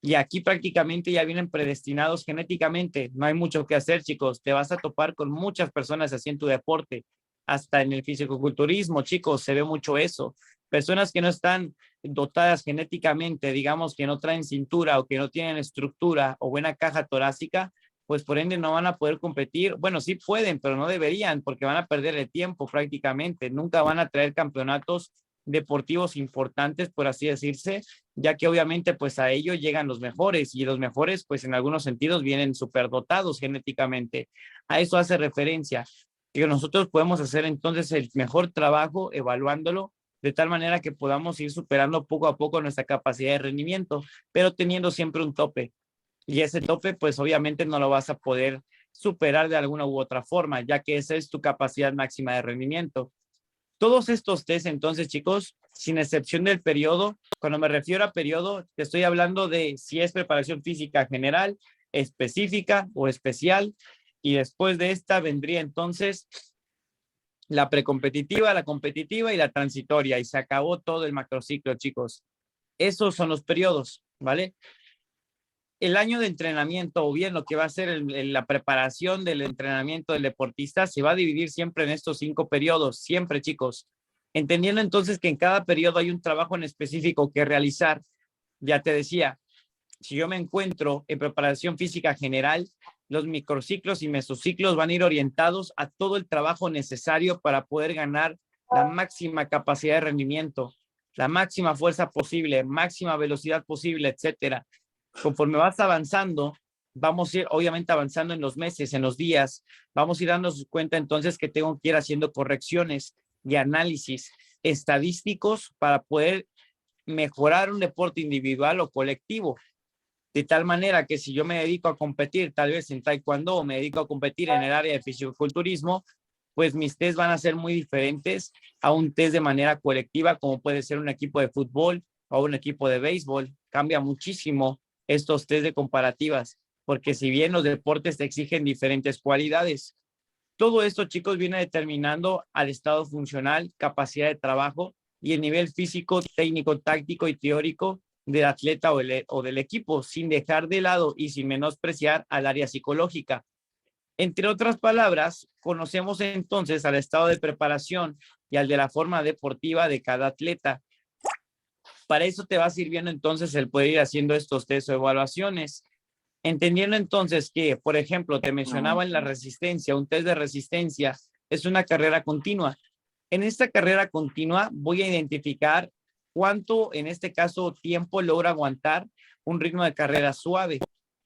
Y aquí prácticamente ya vienen predestinados genéticamente. No hay mucho que hacer, chicos. Te vas a topar con muchas personas así en tu deporte. Hasta en el fisicoculturismo, chicos, se ve mucho eso. Personas que no están dotadas genéticamente, digamos que no traen cintura o que no tienen estructura o buena caja torácica, pues por ende no van a poder competir. Bueno, sí pueden, pero no deberían porque van a perder el tiempo prácticamente. Nunca van a traer campeonatos deportivos importantes, por así decirse, ya que obviamente pues a ellos llegan los mejores y los mejores pues en algunos sentidos vienen superdotados genéticamente. A eso hace referencia, que nosotros podemos hacer entonces el mejor trabajo evaluándolo de tal manera que podamos ir superando poco a poco nuestra capacidad de rendimiento, pero teniendo siempre un tope. Y ese tope, pues obviamente no lo vas a poder superar de alguna u otra forma, ya que esa es tu capacidad máxima de rendimiento. Todos estos test, entonces, chicos, sin excepción del periodo, cuando me refiero a periodo, te estoy hablando de si es preparación física general, específica o especial, y después de esta vendría entonces la precompetitiva, la competitiva y la transitoria, y se acabó todo el macrociclo, chicos. Esos son los periodos, ¿vale? El año de entrenamiento o bien lo que va a ser la preparación del entrenamiento del deportista se va a dividir siempre en estos 5 periodos, siempre, chicos. Entendiendo entonces que en cada periodo hay un trabajo en específico que realizar. Ya te decía, si yo me encuentro en preparación física general, los microciclos y mesociclos van a ir orientados a todo el trabajo necesario para poder ganar la máxima capacidad de rendimiento, la máxima fuerza posible, máxima velocidad posible, etcétera. Conforme vas avanzando, vamos a ir obviamente avanzando en los meses, en los días, vamos a ir dándonos cuenta entonces que tengo que ir haciendo correcciones y análisis estadísticos para poder mejorar un deporte individual o colectivo. De tal manera que si yo me dedico a competir tal vez en taekwondo o me dedico a competir en el área de fisiculturismo, pues mis test van a ser muy diferentes a un test de manera colectiva, como puede ser un equipo de fútbol o un equipo de béisbol. Cambia muchísimo estos test de comparativas, porque si bien los deportes te exigen diferentes cualidades, todo esto, chicos, viene determinando al estado funcional, capacidad de trabajo y el nivel físico, técnico, táctico y teórico del atleta o del equipo, sin dejar de lado y sin menospreciar al área psicológica. Entre otras palabras, conocemos entonces al estado de preparación y al de la forma deportiva de cada atleta. Para eso te va sirviendo entonces el poder ir haciendo estos test o evaluaciones. Entendiendo entonces que, por ejemplo, te mencionaba en la resistencia, un test de resistencia es una carrera continua. En esta carrera continua voy a identificar cuánto, en este caso, tiempo logra aguantar un ritmo de carrera suave.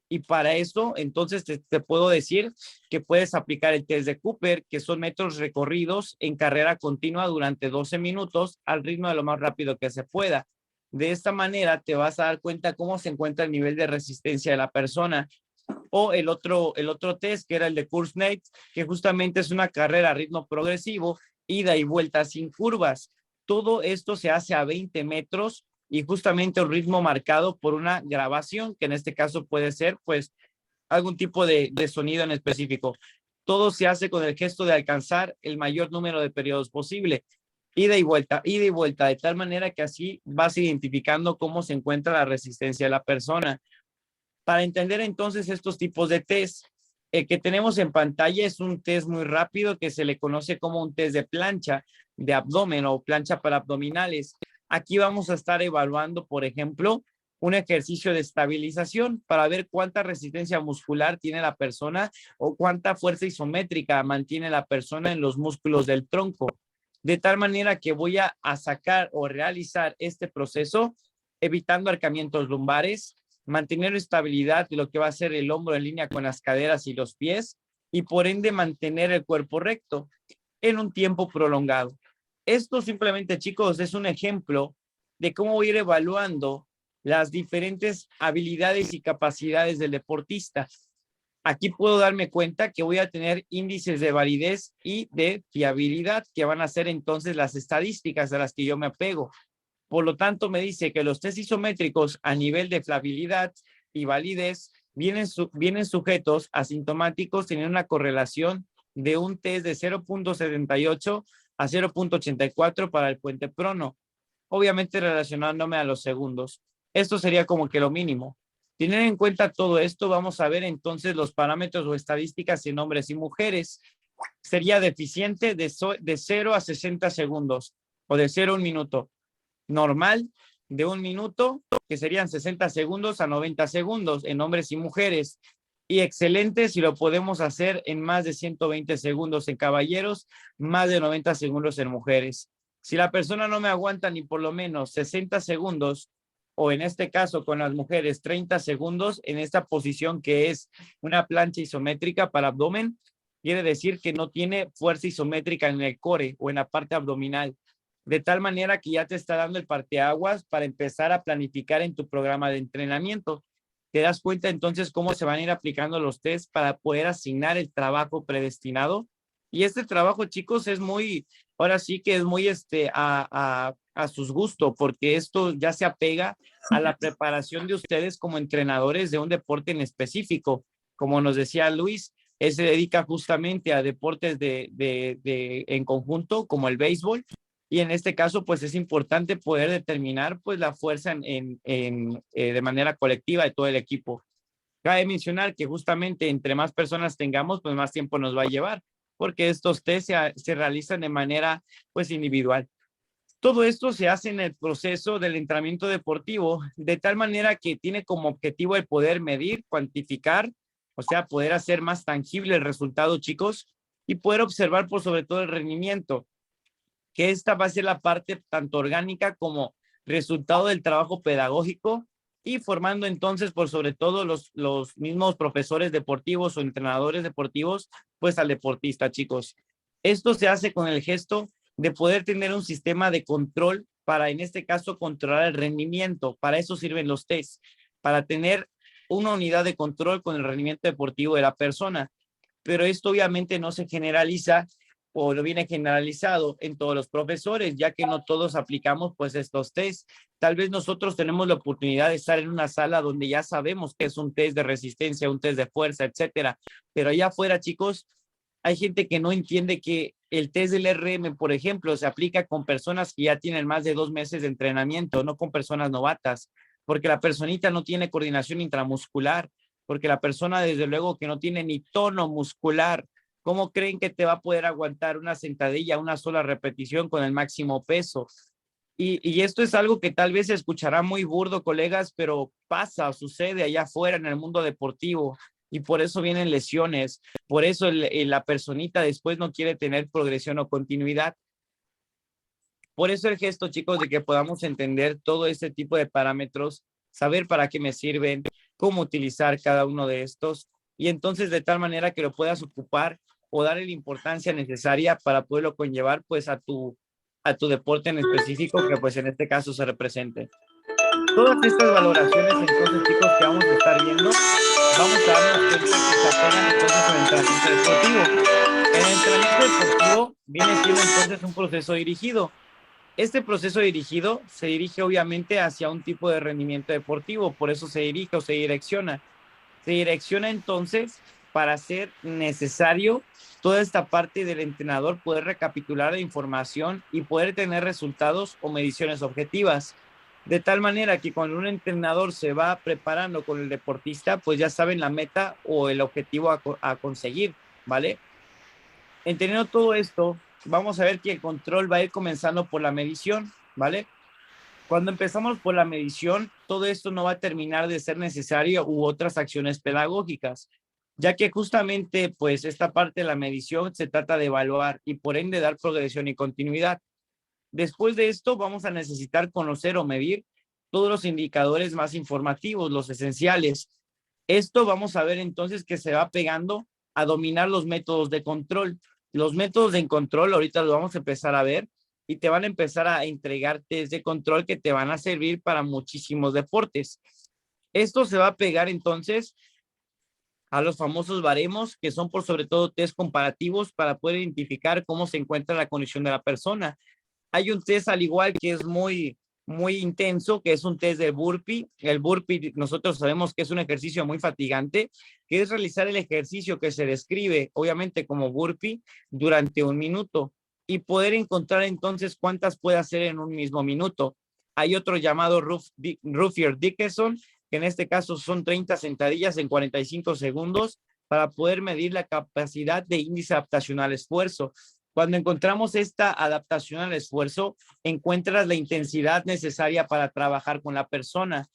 Y para eso, entonces, te puedo decir que puedes aplicar el test de Cooper, que son metros recorridos en carrera continua durante 12 minutos al ritmo de lo más rápido que se pueda. De esta manera te vas a dar cuenta cómo se encuentra el nivel de resistencia de la persona. O el otro test, que era el de Kurznet, que justamente es una carrera a ritmo progresivo, ida y vuelta sin curvas. Todo esto se hace a 20 metros y justamente un ritmo marcado por una grabación, que en este caso puede ser pues algún tipo de sonido en específico. Todo se hace con el gesto de alcanzar el mayor número de periodos posible. Ida y vuelta, de tal manera que así vas identificando cómo se encuentra la resistencia de la persona. Para entender entonces estos tipos de test, el que tenemos en pantalla es un test muy rápido que se le conoce como un test de plancha de abdomen o plancha para abdominales. Aquí vamos a estar evaluando, por ejemplo, un ejercicio de estabilización para ver cuánta resistencia muscular tiene la persona o cuánta fuerza isométrica mantiene la persona en los músculos del tronco. De tal manera que voy a sacar o realizar este proceso evitando arcamientos lumbares, mantener estabilidad de lo que va a ser el hombro en línea con las caderas y los pies y por ende mantener el cuerpo recto en un tiempo prolongado. Esto simplemente, chicos, es un ejemplo de cómo voy a ir evaluando las diferentes habilidades y capacidades del deportista. Aquí puedo darme cuenta que voy a tener índices de validez y de fiabilidad, que van a ser entonces las estadísticas a las que yo me apego. Por lo tanto, me dice que los test isométricos a nivel de fiabilidad y validez vienen sujetos asintomáticos teniendo una correlación de un test de 0.78 a 0.84 para el puente prono, obviamente relacionándome a los segundos. Esto sería como que lo mínimo. Teniendo en cuenta todo esto, vamos a ver entonces los parámetros o estadísticas en hombres y mujeres. Sería deficiente de 0 a 60 segundos o de 0 a 1 minuto. Normal de 1 minuto, que serían 60 segundos a 90 segundos en hombres y mujeres. Y excelente si lo podemos hacer en más de 120 segundos en caballeros, más de 90 segundos en mujeres. Si la persona no me aguanta ni por lo menos 60 segundos, o en este caso con las mujeres 30 segundos en esta posición que es una plancha isométrica para abdomen, quiere decir que no tiene fuerza isométrica en el core o en la parte abdominal, de tal manera que ya te está dando el parteaguas para empezar a planificar en tu programa de entrenamiento. te das cuenta entonces cómo se van a ir aplicando los test para poder asignar el trabajo predestinado. Y este trabajo, chicos, es muy, ahora sí que es muy a sus gustos, porque esto ya se apega a la preparación de ustedes como entrenadores de un deporte en específico. Como nos decía Luis, él se dedica justamente a deportes en conjunto, como el béisbol, y en este caso, pues es importante poder determinar pues la fuerza de manera colectiva de todo el equipo. Cabe mencionar que justamente entre más personas tengamos, pues más tiempo nos va a llevar, porque estos test se realizan de manera pues individual. Todo esto se hace en el proceso del entrenamiento deportivo, de tal manera que tiene como objetivo el poder medir, cuantificar, o sea, poder hacer más tangible el resultado, chicos, y poder observar por sobre todo el rendimiento, que esta va a ser la parte tanto orgánica como resultado del trabajo pedagógico y formando entonces por sobre todo los mismos profesores deportivos o entrenadores deportivos, pues al deportista, chicos. Esto se hace con el gesto de poder tener un sistema de control para, en este caso, controlar el rendimiento. Para eso sirven los test, para tener una unidad de control con el rendimiento deportivo de la persona. Pero esto obviamente no se generaliza o no viene generalizado en todos los profesores, ya que no todos aplicamos pues estos test. Tal vez nosotros tenemos la oportunidad de estar en una sala donde ya sabemos que es un test de resistencia, un test de fuerza, etcétera. Pero allá afuera, chicos, hay gente que no entiende que el test del RM, por ejemplo, se aplica con personas que ya tienen más de 2 meses de entrenamiento, no con personas novatas, porque la personita no tiene coordinación intramuscular, porque la persona desde luego que no tiene ni tono muscular. ¿Cómo creen que te va a poder aguantar una sentadilla, una sola repetición con el máximo peso? Y esto es algo que tal vez se escuchará muy burdo, colegas, pero pasa, sucede allá afuera en el mundo deportivo y por eso vienen lesiones, por eso la personita después no quiere tener progresión o continuidad. Por eso el gesto, chicos, de que podamos entender todo este tipo de parámetros, saber para qué me sirven, cómo utilizar cada uno de estos y entonces de tal manera que lo puedas ocupar o darle la importancia necesaria para poderlo conllevar pues a tu deporte en específico que pues en este caso se represente. Todas estas valoraciones entonces, chicos, que vamos a estar viendo, vamos a darnos cuenta que se apegan entonces al entrenamiento deportivo. El entrenamiento deportivo viene siendo entonces un proceso dirigido. Este proceso dirigido se dirige obviamente hacia un tipo de rendimiento deportivo, por eso se dirige o se direcciona. Se direcciona entonces para hacer necesario toda esta parte del entrenador poder recapitular la información y poder tener resultados o mediciones objetivas. De tal manera que cuando un entrenador se va preparando con el deportista, pues ya saben la meta o el objetivo a conseguir, ¿vale? Entendiendo todo esto, vamos a ver que el control va a ir comenzando por la medición, ¿vale? Cuando empezamos por la medición, todo esto no va a terminar de ser necesario u otras acciones pedagógicas, ya que justamente pues esta parte de la medición se trata de evaluar y por ende dar progresión y continuidad. Después de esto vamos a necesitar conocer o medir todos los indicadores más informativos, los esenciales. Esto vamos a ver entonces que se va pegando a dominar los métodos de control. Los métodos de control ahorita los vamos a empezar a ver y te van a empezar a entregar test de control que te van a servir para muchísimos deportes. Esto se va a pegar entonces a los famosos baremos, que son por sobre todo test comparativos para poder identificar cómo se encuentra la condición de la persona. Hay un test al igual que es muy intenso, que es un test de burpee. El burpee nosotros sabemos que es un ejercicio muy fatigante, que es realizar el ejercicio que se describe obviamente como burpee durante 1 minuto y poder encontrar entonces cuántas puede hacer en un mismo minuto. Hay otro llamado Ruffier-Dickinson, que en este caso son 30 sentadillas en 45 segundos para poder medir la capacidad de índice adaptacional esfuerzo. Cuando encontramos esta adaptación al esfuerzo, encuentras la intensidad necesaria para trabajar con la persona.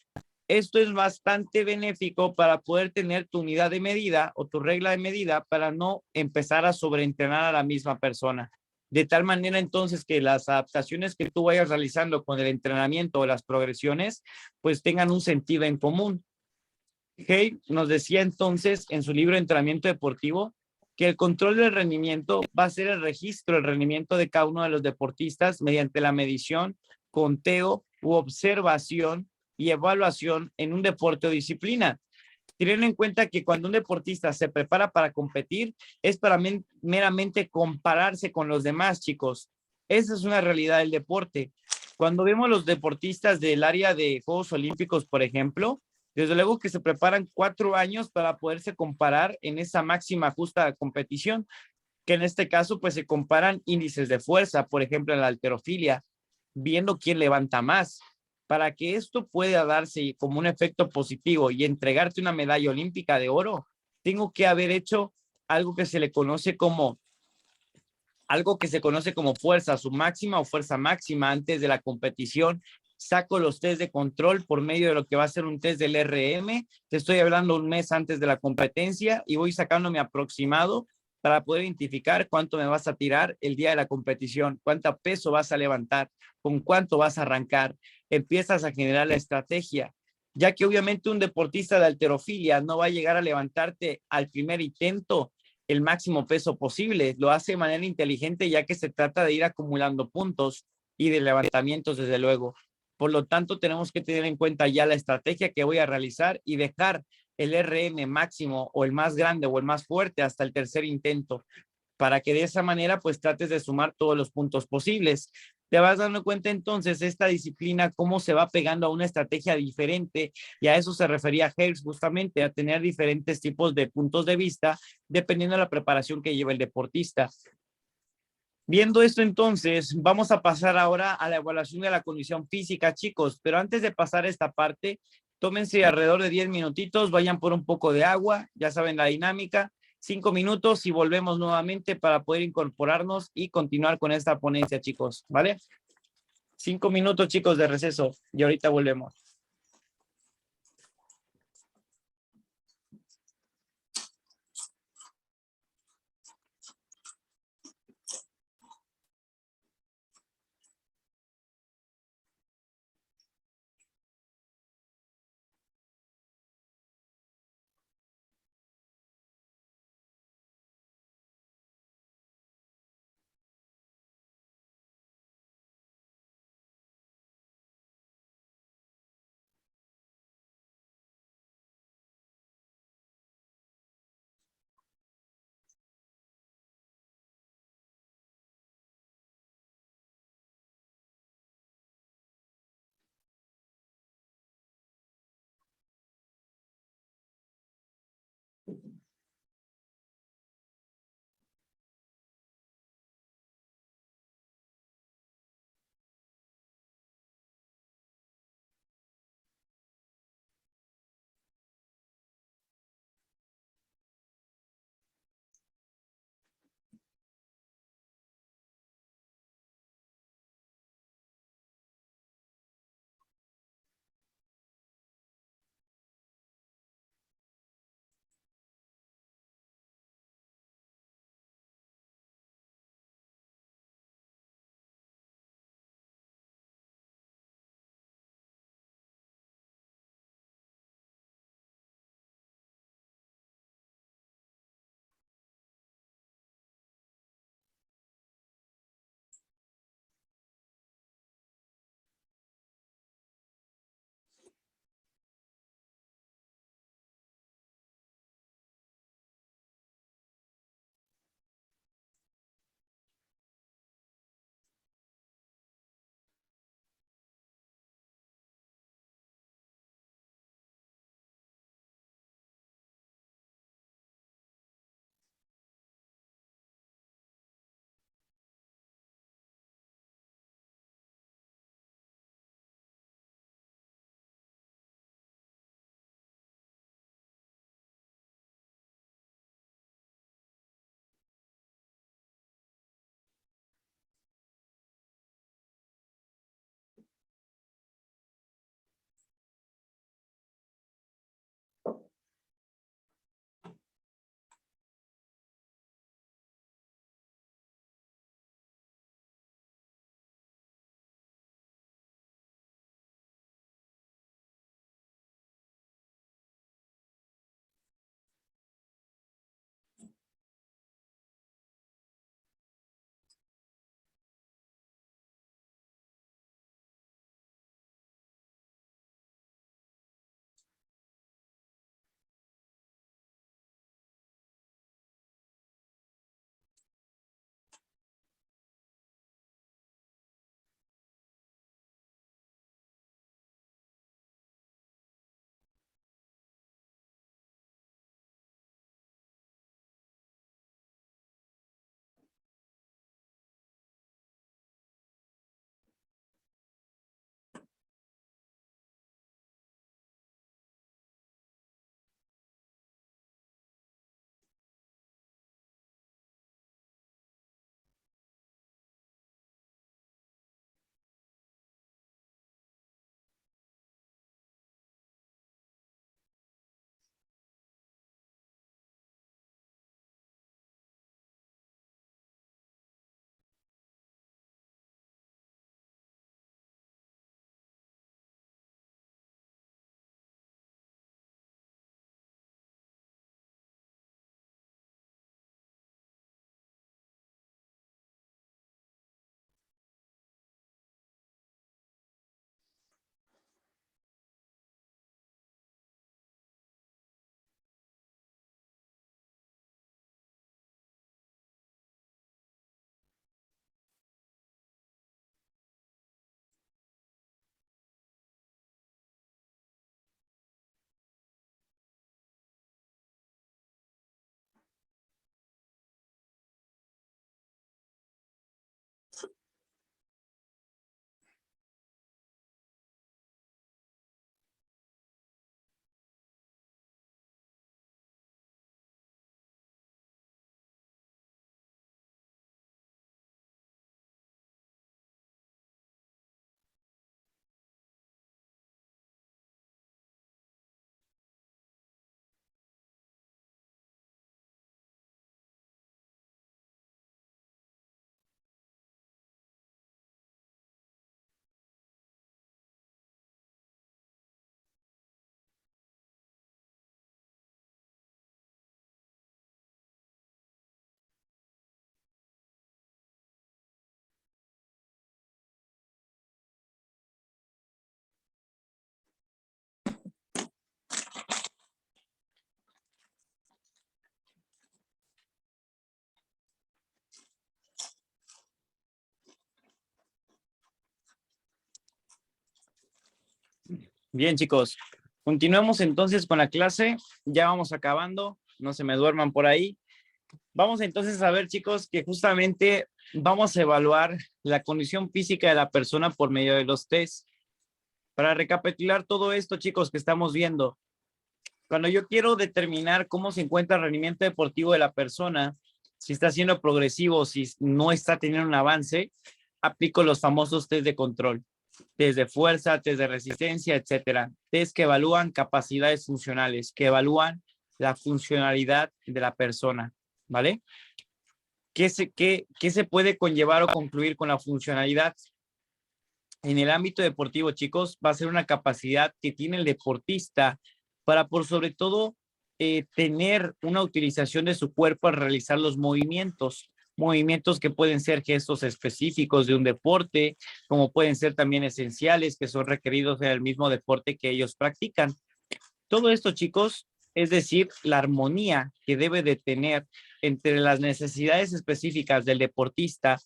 Esto es bastante benéfico para poder tener tu unidad de medida o tu regla de medida para no empezar a sobreentrenar a la misma persona. De tal manera entonces que las adaptaciones que tú vayas realizando con el entrenamiento o las progresiones, pues tengan un sentido en común. Hay nos decía entonces en su libro Entrenamiento Deportivo que el control del rendimiento va a ser el registro del rendimiento de cada uno de los deportistas mediante la medición, conteo u observación y evaluación en un deporte o disciplina. Teniendo en cuenta que cuando un deportista se prepara para competir, es para meramente compararse con los demás, chicos. Esa es una realidad del deporte. Cuando vemos los deportistas del área de Juegos Olímpicos, por ejemplo, desde luego que se preparan 4 años para poderse comparar en esa máxima justa competición, que en este caso pues se comparan índices de fuerza, por ejemplo en la halterofilia, viendo quién levanta más. Para que esto pueda darse como un efecto positivo y entregarte una medalla olímpica de oro, tengo que haber hecho algo que se le conoce como fuerza su máxima o fuerza máxima antes de la competición. Saco los test de control por medio de lo que va a ser un test del RM. Te estoy hablando un mes antes de la competencia y voy sacando mi aproximado para poder identificar cuánto me vas a tirar el día de la competición, cuánto peso vas a levantar, con cuánto vas a arrancar. Empiezas a generar la estrategia, ya que obviamente un deportista de halterofilia no va a llegar a levantarte al primer intento el máximo peso posible. Lo hace de manera inteligente, ya que se trata de ir acumulando puntos y de levantamientos, desde luego. Por lo tanto, tenemos que tener en cuenta ya la estrategia que voy a realizar y dejar el RM máximo o el más grande o el más fuerte hasta el tercer intento, para que de esa manera pues trates de sumar todos los puntos posibles. Te vas dando cuenta entonces esta disciplina cómo se va pegando a una estrategia diferente, y a eso se refería Hales justamente, a tener diferentes tipos de puntos de vista dependiendo de la preparación que lleva el deportista. Viendo esto entonces, vamos a pasar ahora a la evaluación de la condición física, chicos, pero antes de pasar a esta parte, tómense alrededor de 10 minutitos, vayan por un poco de agua, ya saben la dinámica, 5 minutos y volvemos nuevamente para poder incorporarnos y continuar con esta ponencia, chicos, ¿vale? 5 minutos, chicos, de receso y ahorita volvemos. Bien, chicos, continuemos entonces con la clase. Ya vamos acabando, no se me duerman por ahí. Vamos entonces a ver, chicos, que justamente vamos a evaluar la condición física de la persona por medio de los test. Para recapitular todo esto, chicos, que estamos viendo, cuando yo quiero determinar cómo se encuentra el rendimiento deportivo de la persona, si está siendo progresivo, si no está teniendo un avance, aplico los famosos test de control. Test de fuerza, test de resistencia, etcétera. Test que evalúan capacidades funcionales, que evalúan la funcionalidad de la persona, ¿vale? ¿Qué se puede conllevar o concluir con la funcionalidad? En el ámbito deportivo, chicos, va a ser una capacidad que tiene el deportista para, por sobre todo, tener una utilización de su cuerpo al realizar los movimientos que pueden ser gestos específicos de un deporte, como pueden ser también esenciales, que son requeridos en el mismo deporte que ellos practican. Todo esto, chicos, es decir, la armonía que debe de tener entre las necesidades específicas del deportista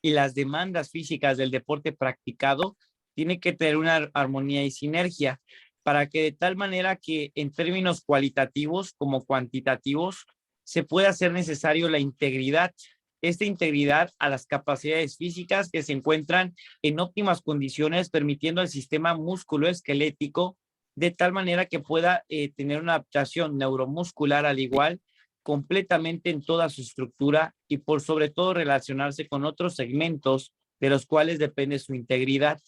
y las demandas físicas del deporte practicado, tiene que tener una armonía y sinergia para que de tal manera que en términos cualitativos como cuantitativos se pueda hacer necesario la integridad. Esta integridad a las capacidades físicas que se encuentran en óptimas condiciones, permitiendo al sistema musculoesquelético de tal manera que pueda tener una adaptación neuromuscular al igual, completamente en toda su estructura y por sobre todo relacionarse con otros segmentos de los cuales depende su integridad.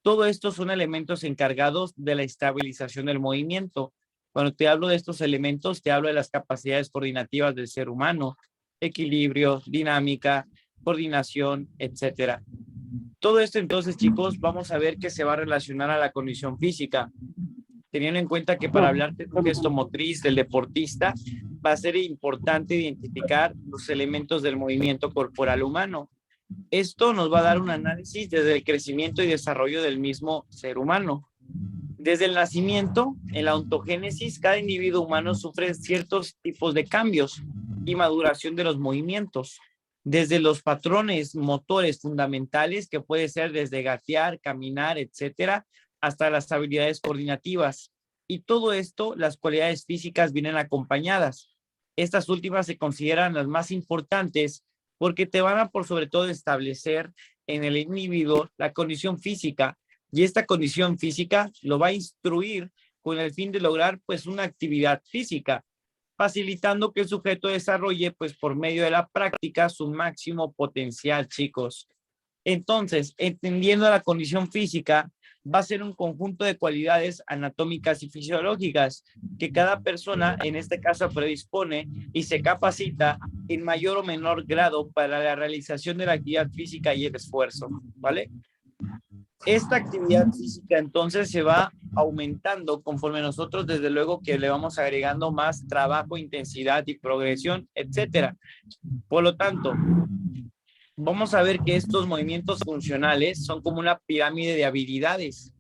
Todo esto son elementos encargados de la estabilización del movimiento. Cuando te hablo de estos elementos, te hablo de las capacidades coordinativas del ser humano, equilibrio, dinámica, coordinación, etcétera. Todo esto entonces, chicos, vamos a ver que se va a relacionar a la condición física, teniendo en cuenta que para hablar de un gesto motriz del deportista va a ser importante identificar los elementos del movimiento corporal humano. Esto nos va a dar un análisis desde el crecimiento y desarrollo del mismo ser humano. Desde el nacimiento, en la ontogénesis, cada individuo humano sufre ciertos tipos de cambios y maduración de los movimientos. Desde los patrones motores fundamentales, que puede ser desde gatear, caminar, etcétera, hasta las habilidades coordinativas. Y todo esto, las cualidades físicas vienen acompañadas. Estas últimas se consideran las más importantes porque te van a, por sobre todo, establecer en el individuo la condición física, y esta condición física lo va a instruir con el fin de lograr pues una actividad física, facilitando que el sujeto desarrolle pues por medio de la práctica su máximo potencial, chicos. Entonces, entendiendo la condición física, va a ser un conjunto de cualidades anatómicas y fisiológicas que cada persona, en este caso, predispone y se capacita en mayor o menor grado para la realización de la actividad física y el esfuerzo, ¿vale? Esta actividad física entonces se va aumentando conforme nosotros desde luego que le vamos agregando más trabajo, intensidad y progresión, etcétera. Por lo tanto, vamos a ver que estos movimientos funcionales son como una pirámide de habilidades.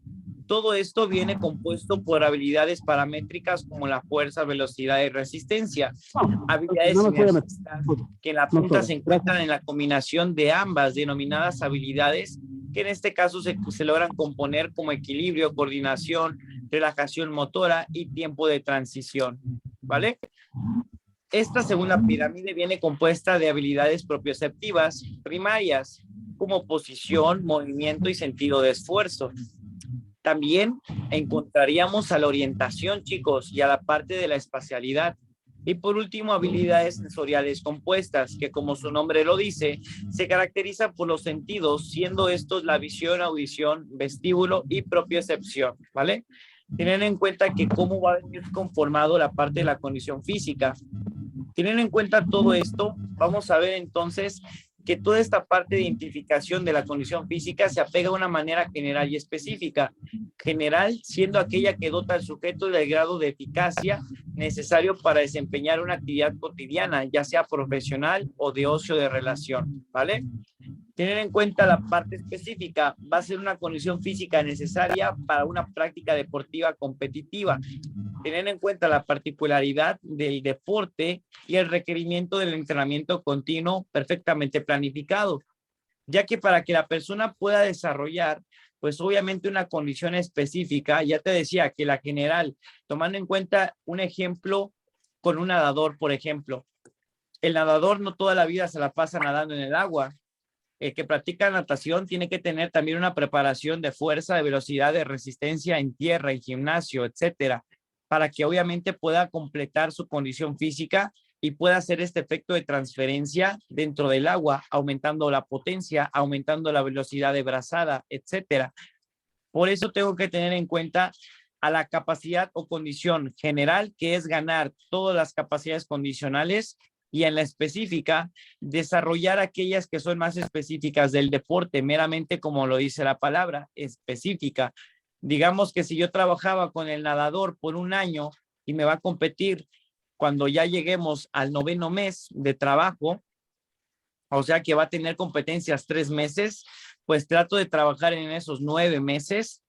Todo esto viene compuesto por habilidades paramétricas como la fuerza, velocidad y resistencia. Habilidades que en la punta se encuentran en la combinación de ambas, denominadas habilidades, que en este caso se logran componer como equilibrio, coordinación, relajación motora y tiempo de transición, ¿vale? Esta segunda pirámide viene compuesta de habilidades propioceptivas primarias, como posición, movimiento y sentido de esfuerzo. También encontraríamos a la orientación, chicos, y a la parte de la espacialidad. Y por último, habilidades sensoriales compuestas, que como su nombre lo dice, se caracterizan por los sentidos, siendo estos la visión, audición, vestíbulo y propiocepción, ¿vale? Teniendo en cuenta que cómo va a venir conformado la parte de la condición física. Teniendo en cuenta todo esto, vamos a ver entonces que toda esta parte de identificación de la condición física se apega de una manera general y específica. General siendo aquella que dota al sujeto del grado de eficacia necesario para desempeñar una actividad cotidiana, ya sea profesional o de ocio de relación, ¿vale? Tener en cuenta la parte específica va a ser una condición física necesaria para una práctica deportiva competitiva. Tener en cuenta la particularidad del deporte y el requerimiento del entrenamiento continuo perfectamente planificado, ya que para que la persona pueda desarrollar pues obviamente una condición específica. Ya te decía que la general, tomando en cuenta un ejemplo con un nadador, por ejemplo, el nadador no toda la vida se la pasa nadando en el agua. El que practica natación tiene que tener también una preparación de fuerza, de velocidad, de resistencia en tierra, en gimnasio, etcétera, para que obviamente pueda completar su condición física y pueda hacer este efecto de transferencia dentro del agua, aumentando la potencia, aumentando la velocidad de brazada, etcétera. Por eso tengo que tener en cuenta a la capacidad o condición general, que es ganar todas las capacidades condicionales, y en la específica, desarrollar aquellas que son más específicas del deporte, meramente como lo dice la palabra, específica. Digamos que si yo trabajaba con el nadador por un año y me va a competir cuando ya lleguemos al 9º mes de trabajo, o sea que va a tener competencias 3 meses, pues trato de trabajar en esos 9 meses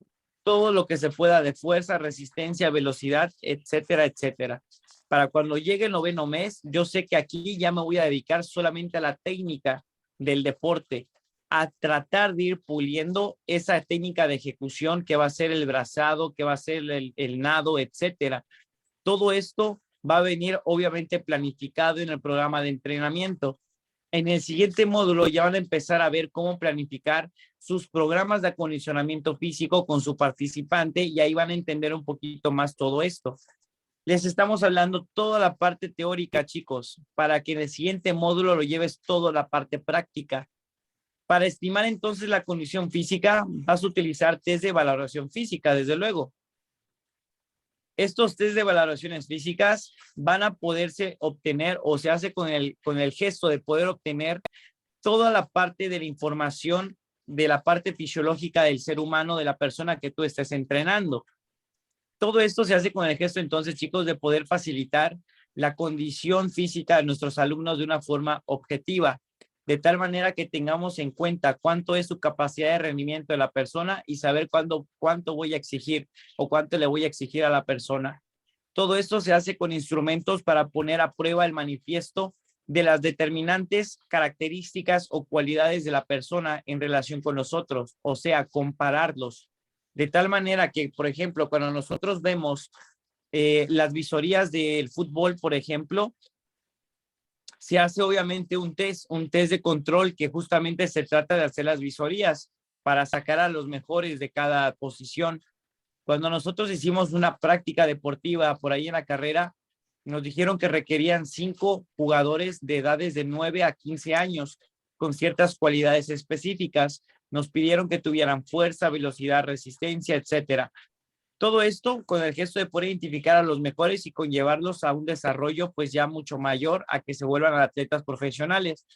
todo lo que se pueda de fuerza, resistencia, velocidad, etcétera, etcétera. Para cuando llegue el 9º mes, yo sé que aquí ya me voy a dedicar solamente a la técnica del deporte, a tratar de ir puliendo esa técnica de ejecución que va a ser el brazado, que va a ser el nado, etcétera. Todo esto va a venir obviamente planificado en el programa de entrenamiento. En el siguiente módulo ya van a empezar a ver cómo planificar sus programas de acondicionamiento físico con su participante, y ahí van a entender un poquito más todo esto. Les estamos hablando toda la parte teórica, chicos, para que en el siguiente módulo lo lleves toda la parte práctica. Para estimar entonces la condición física, vas a utilizar test de valoración física, desde luego. Estos test de valoraciones físicas van a poderse obtener, o se hace con el gesto de poder obtener toda la parte de la información de la parte fisiológica del ser humano, de la persona que tú estés entrenando. Todo esto se hace con el gesto, entonces, chicos, de poder facilitar la condición física de nuestros alumnos de una forma objetiva, de tal manera que tengamos en cuenta cuánto es su capacidad de rendimiento de la persona y saber cuánto voy a exigir o cuánto le voy a exigir a la persona. Todo esto se hace con instrumentos para poner a prueba el manifiesto de las determinantes características o cualidades de la persona en relación con nosotros, o sea, compararlos. De tal manera que, por ejemplo, cuando nosotros vemos las visorías del fútbol, por ejemplo, se hace obviamente un test de control que justamente se trata de hacer las visorías para sacar a los mejores de cada posición. Cuando nosotros hicimos una práctica deportiva por ahí en la carrera, nos dijeron que requerían 5 jugadores de edades de 9 a 15 años con ciertas cualidades específicas. Nos pidieron que tuvieran fuerza, velocidad, resistencia, etcétera. Todo esto con el gesto de poder identificar a los mejores y conllevarlos a un desarrollo pues ya mucho mayor, a que se vuelvan atletas profesionales.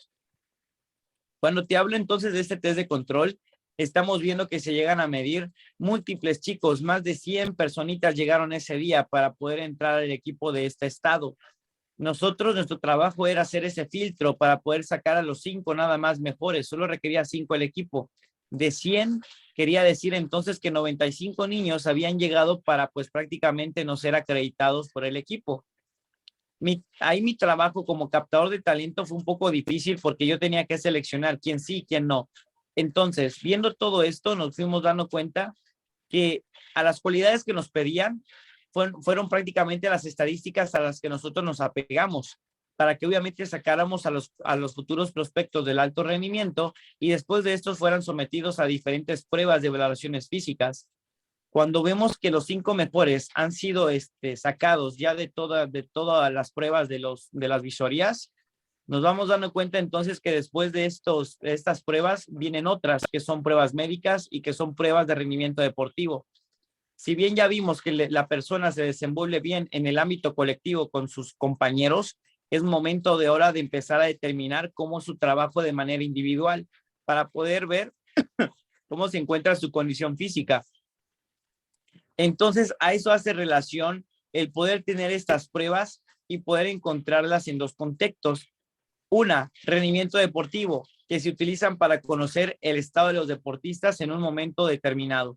Cuando te hablo entonces de este test de control, estamos viendo que se llegan a medir múltiples chicos, más de 100 personitas llegaron ese día para poder entrar al equipo de este estado. Nuestro trabajo era hacer ese filtro para poder sacar a los 5 nada más mejores, solo requería 5 el equipo. De 100, quería decir entonces que 95 niños habían llegado para pues prácticamente no ser acreditados por el equipo. Ahí mi trabajo como captador de talento fue un poco difícil porque yo tenía que seleccionar quién sí, quién no. Entonces, viendo todo esto, nos fuimos dando cuenta que a las cualidades que nos pedían fueron prácticamente las estadísticas a las que nosotros nos apegamos, para que obviamente sacáramos a los futuros prospectos del alto rendimiento y después de estos fueran sometidos a diferentes pruebas de evaluaciones físicas. Cuando vemos que los 5 mejores han sido sacados ya de todas las pruebas de las visorías, nos vamos dando cuenta entonces que después de estas pruebas vienen otras que son pruebas médicas y que son pruebas de rendimiento deportivo. Si bien ya vimos que la persona se desenvuelve bien en el ámbito colectivo con sus compañeros, es momento de hora de empezar a determinar cómo es su trabajo de manera individual para poder ver cómo se encuentra su condición física. Entonces, a eso hace relación el poder tener estas pruebas y poder encontrarlas en 2 contextos. Una, rendimiento deportivo, que se utilizan para conocer el estado de los deportistas en un momento determinado.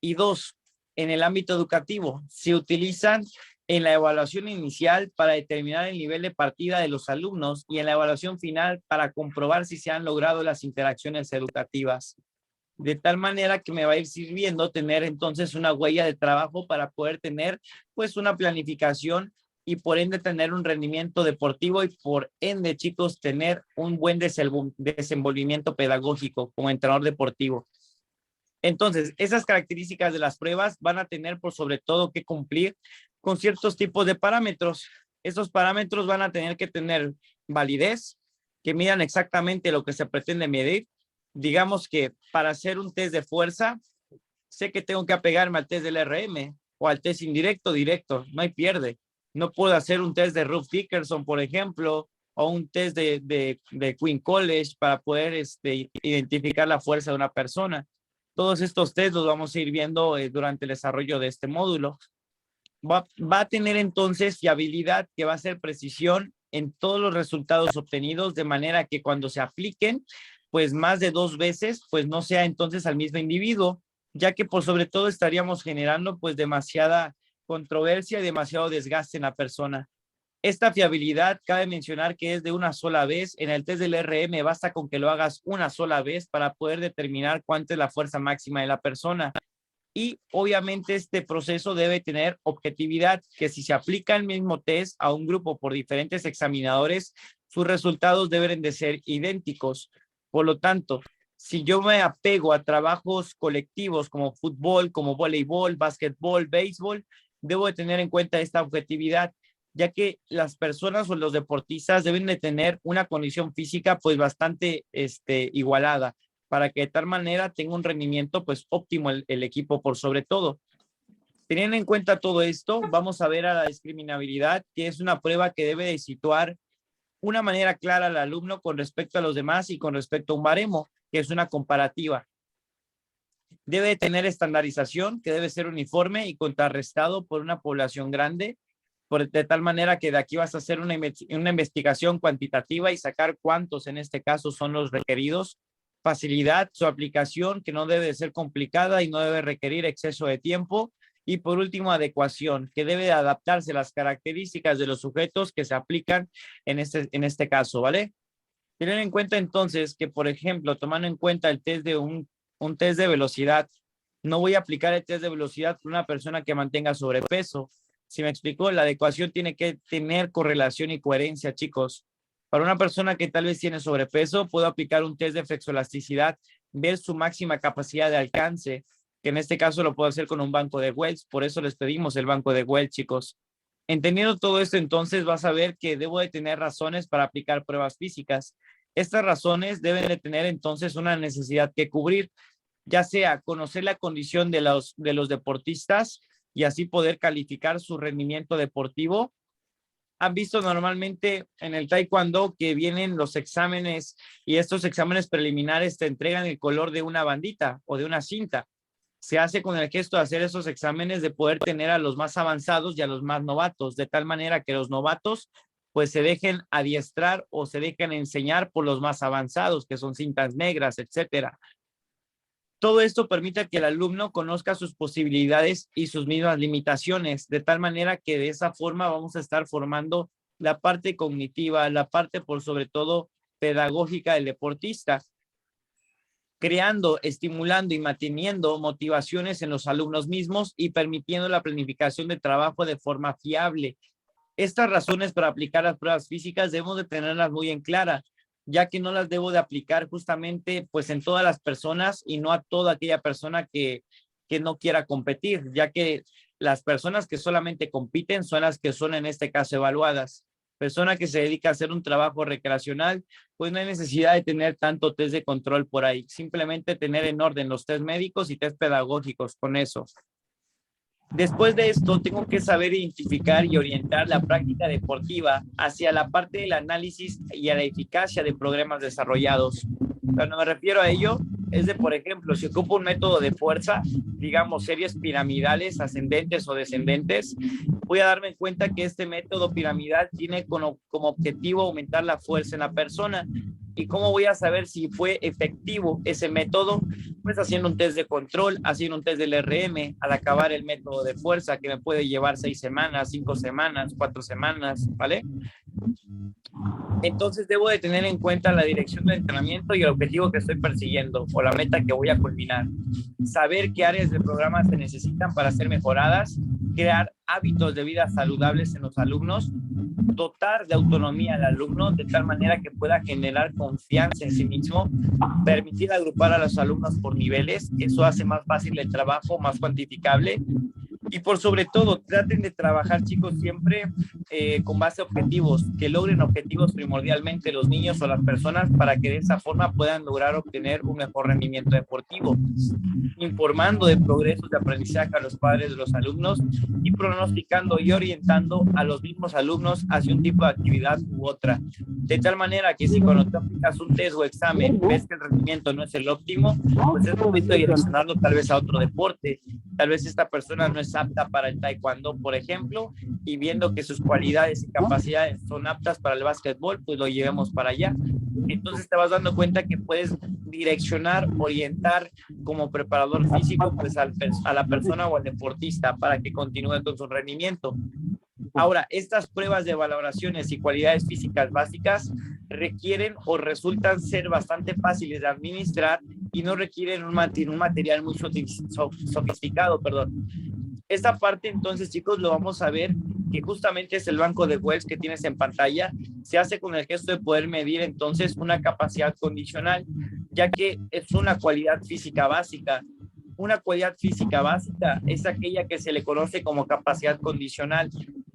Y 2, en el ámbito educativo, se utilizan en la evaluación inicial para determinar el nivel de partida de los alumnos y en la evaluación final para comprobar si se han logrado las interacciones educativas. de tal manera que me va a ir sirviendo tener entonces una huella de trabajo para poder tener pues una planificación y por ende tener un rendimiento deportivo y por ende, chicos, tener un buen desenvolvimiento pedagógico como entrenador deportivo. Entonces, esas características de las pruebas van a tener por sobre todo que cumplir con ciertos tipos de parámetros. Esos parámetros van a tener que tener validez, que midan exactamente lo que se pretende medir. Digamos que para hacer un test de fuerza, sé que tengo que apegarme al test del RM o al test indirecto, directo, no hay pierde. No puedo hacer un test de Ruth Dickerson, por ejemplo, o un test de Queen College para poder identificar la fuerza de una persona. Todos estos tests los vamos a ir viendo durante el desarrollo de este módulo. Va a tener entonces fiabilidad, que va a ser precisión en todos los resultados obtenidos, de manera que cuando se apliquen, pues más de 2 veces, pues no sea entonces al mismo individuo, ya que por sobre todo estaríamos generando pues demasiada controversia y demasiado desgaste en la persona. Esta fiabilidad, cabe mencionar que es de una sola vez. En el test del RM basta con que lo hagas una sola vez para poder determinar cuánta es la fuerza máxima de la persona. Y obviamente este proceso debe tener objetividad, que si se aplica el mismo test a un grupo por diferentes examinadores, sus resultados deben de ser idénticos. Por lo tanto, si yo me apego a trabajos colectivos como fútbol, como voleibol, básquetbol, béisbol, debo de tener en cuenta esta objetividad, ya que las personas o los deportistas deben de tener una condición física pues bastante igualada, para que de tal manera tenga un rendimiento pues óptimo el equipo por sobre todo. Teniendo en cuenta todo esto, vamos a ver a la discriminabilidad, que es una prueba que debe de situar una manera clara al alumno con respecto a los demás y con respecto a un baremo, que es una comparativa. Debe tener estandarización, que debe ser uniforme y contrarrestado por una población grande, de tal manera que de aquí vas a hacer una investigación cuantitativa y sacar cuántos en este caso son los requeridos. Facilidad, su aplicación, que no debe ser complicada y no debe requerir exceso de tiempo. Y por último, adecuación, que debe adaptarse a las características de los sujetos que se aplican en este caso, ¿vale? Tener en cuenta entonces que, por ejemplo, tomando en cuenta el test de un test de velocidad, no voy a aplicar el test de velocidad con una persona que mantenga sobrepeso. Si me explico, la adecuación tiene que tener correlación y coherencia, chicos. Para una persona que tal vez tiene sobrepeso, puedo aplicar un test de flexoelasticidad, ver su máxima capacidad de alcance, que en este caso lo puedo hacer con un banco de Welch. Por eso les pedimos el banco de Welch, chicos. Entendiendo todo esto, entonces vas a ver que debo de tener razones para aplicar pruebas físicas. Estas razones deben de tener entonces una necesidad que cubrir, ya sea conocer la condición de los deportistas y así poder calificar su rendimiento deportivo. Han visto normalmente en el taekwondo que vienen los exámenes y estos exámenes preliminares te entregan el color de una bandita o de una cinta. Se hace con el gesto de hacer esos exámenes, de poder tener a los más avanzados y a los más novatos, de tal manera que los novatos pues se dejen adiestrar o se dejen enseñar por los más avanzados, que son cintas negras, etcétera. Todo esto permite que el alumno conozca sus posibilidades y sus mismas limitaciones, de tal manera que de esa forma vamos a estar formando la parte cognitiva, la parte por sobre todo pedagógica del deportista, creando, estimulando y manteniendo motivaciones en los alumnos mismos y permitiendo la planificación de trabajo de forma fiable. Estas razones para aplicar las pruebas físicas debemos de tenerlas muy en clara, ya que no las debo de aplicar justamente pues en todas las personas y no a toda aquella persona que no quiera competir, ya que las personas que solamente compiten son las que son en este caso evaluadas. Persona que se dedica a hacer un trabajo recreacional, pues no hay necesidad de tener tanto test de control por ahí, simplemente tener en orden los test médicos y test pedagógicos con eso. Después de esto, tengo que saber identificar y orientar la práctica deportiva hacia la parte del análisis y a la eficacia de programas desarrollados. Cuando me refiero a ello, es de, por ejemplo, si ocupo un método de fuerza, digamos series piramidales, ascendentes o descendentes, voy a darme cuenta que este método piramidal tiene como objetivo aumentar la fuerza en la persona. ¿Y cómo voy a saber si fue efectivo ese método? Pues haciendo un test de control, haciendo un test del RM, al acabar el método de fuerza, que me puede llevar 6 semanas, 5 semanas, 4 semanas, ¿vale? Entonces debo de tener en cuenta la dirección del entrenamiento y el objetivo que estoy persiguiendo o la meta que voy a culminar. Saber qué áreas del programa se necesitan para ser mejoradas, crear hábitos de vida saludables en los alumnos, dotar de autonomía al alumno de tal manera que pueda generar confianza en sí mismo, permitir agrupar a los alumnos por niveles, eso hace más fácil el trabajo, más cuantificable. Y por sobre todo, traten de trabajar, chicos, siempre con base a objetivos, que logren objetivos primordialmente los niños o las personas para que de esa forma puedan lograr obtener un mejor rendimiento deportivo, informando de progresos de aprendizaje a los padres de los alumnos y pronosticando y orientando a los mismos alumnos hacia un tipo de actividad u otra. De tal manera que si cuando te aplicas un test o examen ves que el rendimiento no es el óptimo, pues es momento de direccionarlo tal vez a otro deporte. Tal vez esta persona no es apta para el taekwondo, por ejemplo, y viendo que sus cualidades y capacidades son aptas para el básquetbol, pues lo llevemos para allá. Entonces te vas dando cuenta que puedes direccionar, orientar como preparador físico pues a la persona o al deportista para que continúe con su rendimiento. Ahora, estas pruebas de valoraciones y cualidades físicas básicas requieren o resultan ser bastante fáciles de administrar y no requieren un material muy sofisticado, perdón. Esta parte, entonces, chicos, lo vamos a ver que justamente es el banco de Wells que tienes en pantalla. Se hace con el gesto de poder medir, entonces, una capacidad condicional, ya que es una cualidad física básica. Una cualidad física básica es aquella que se le conoce como capacidad condicional.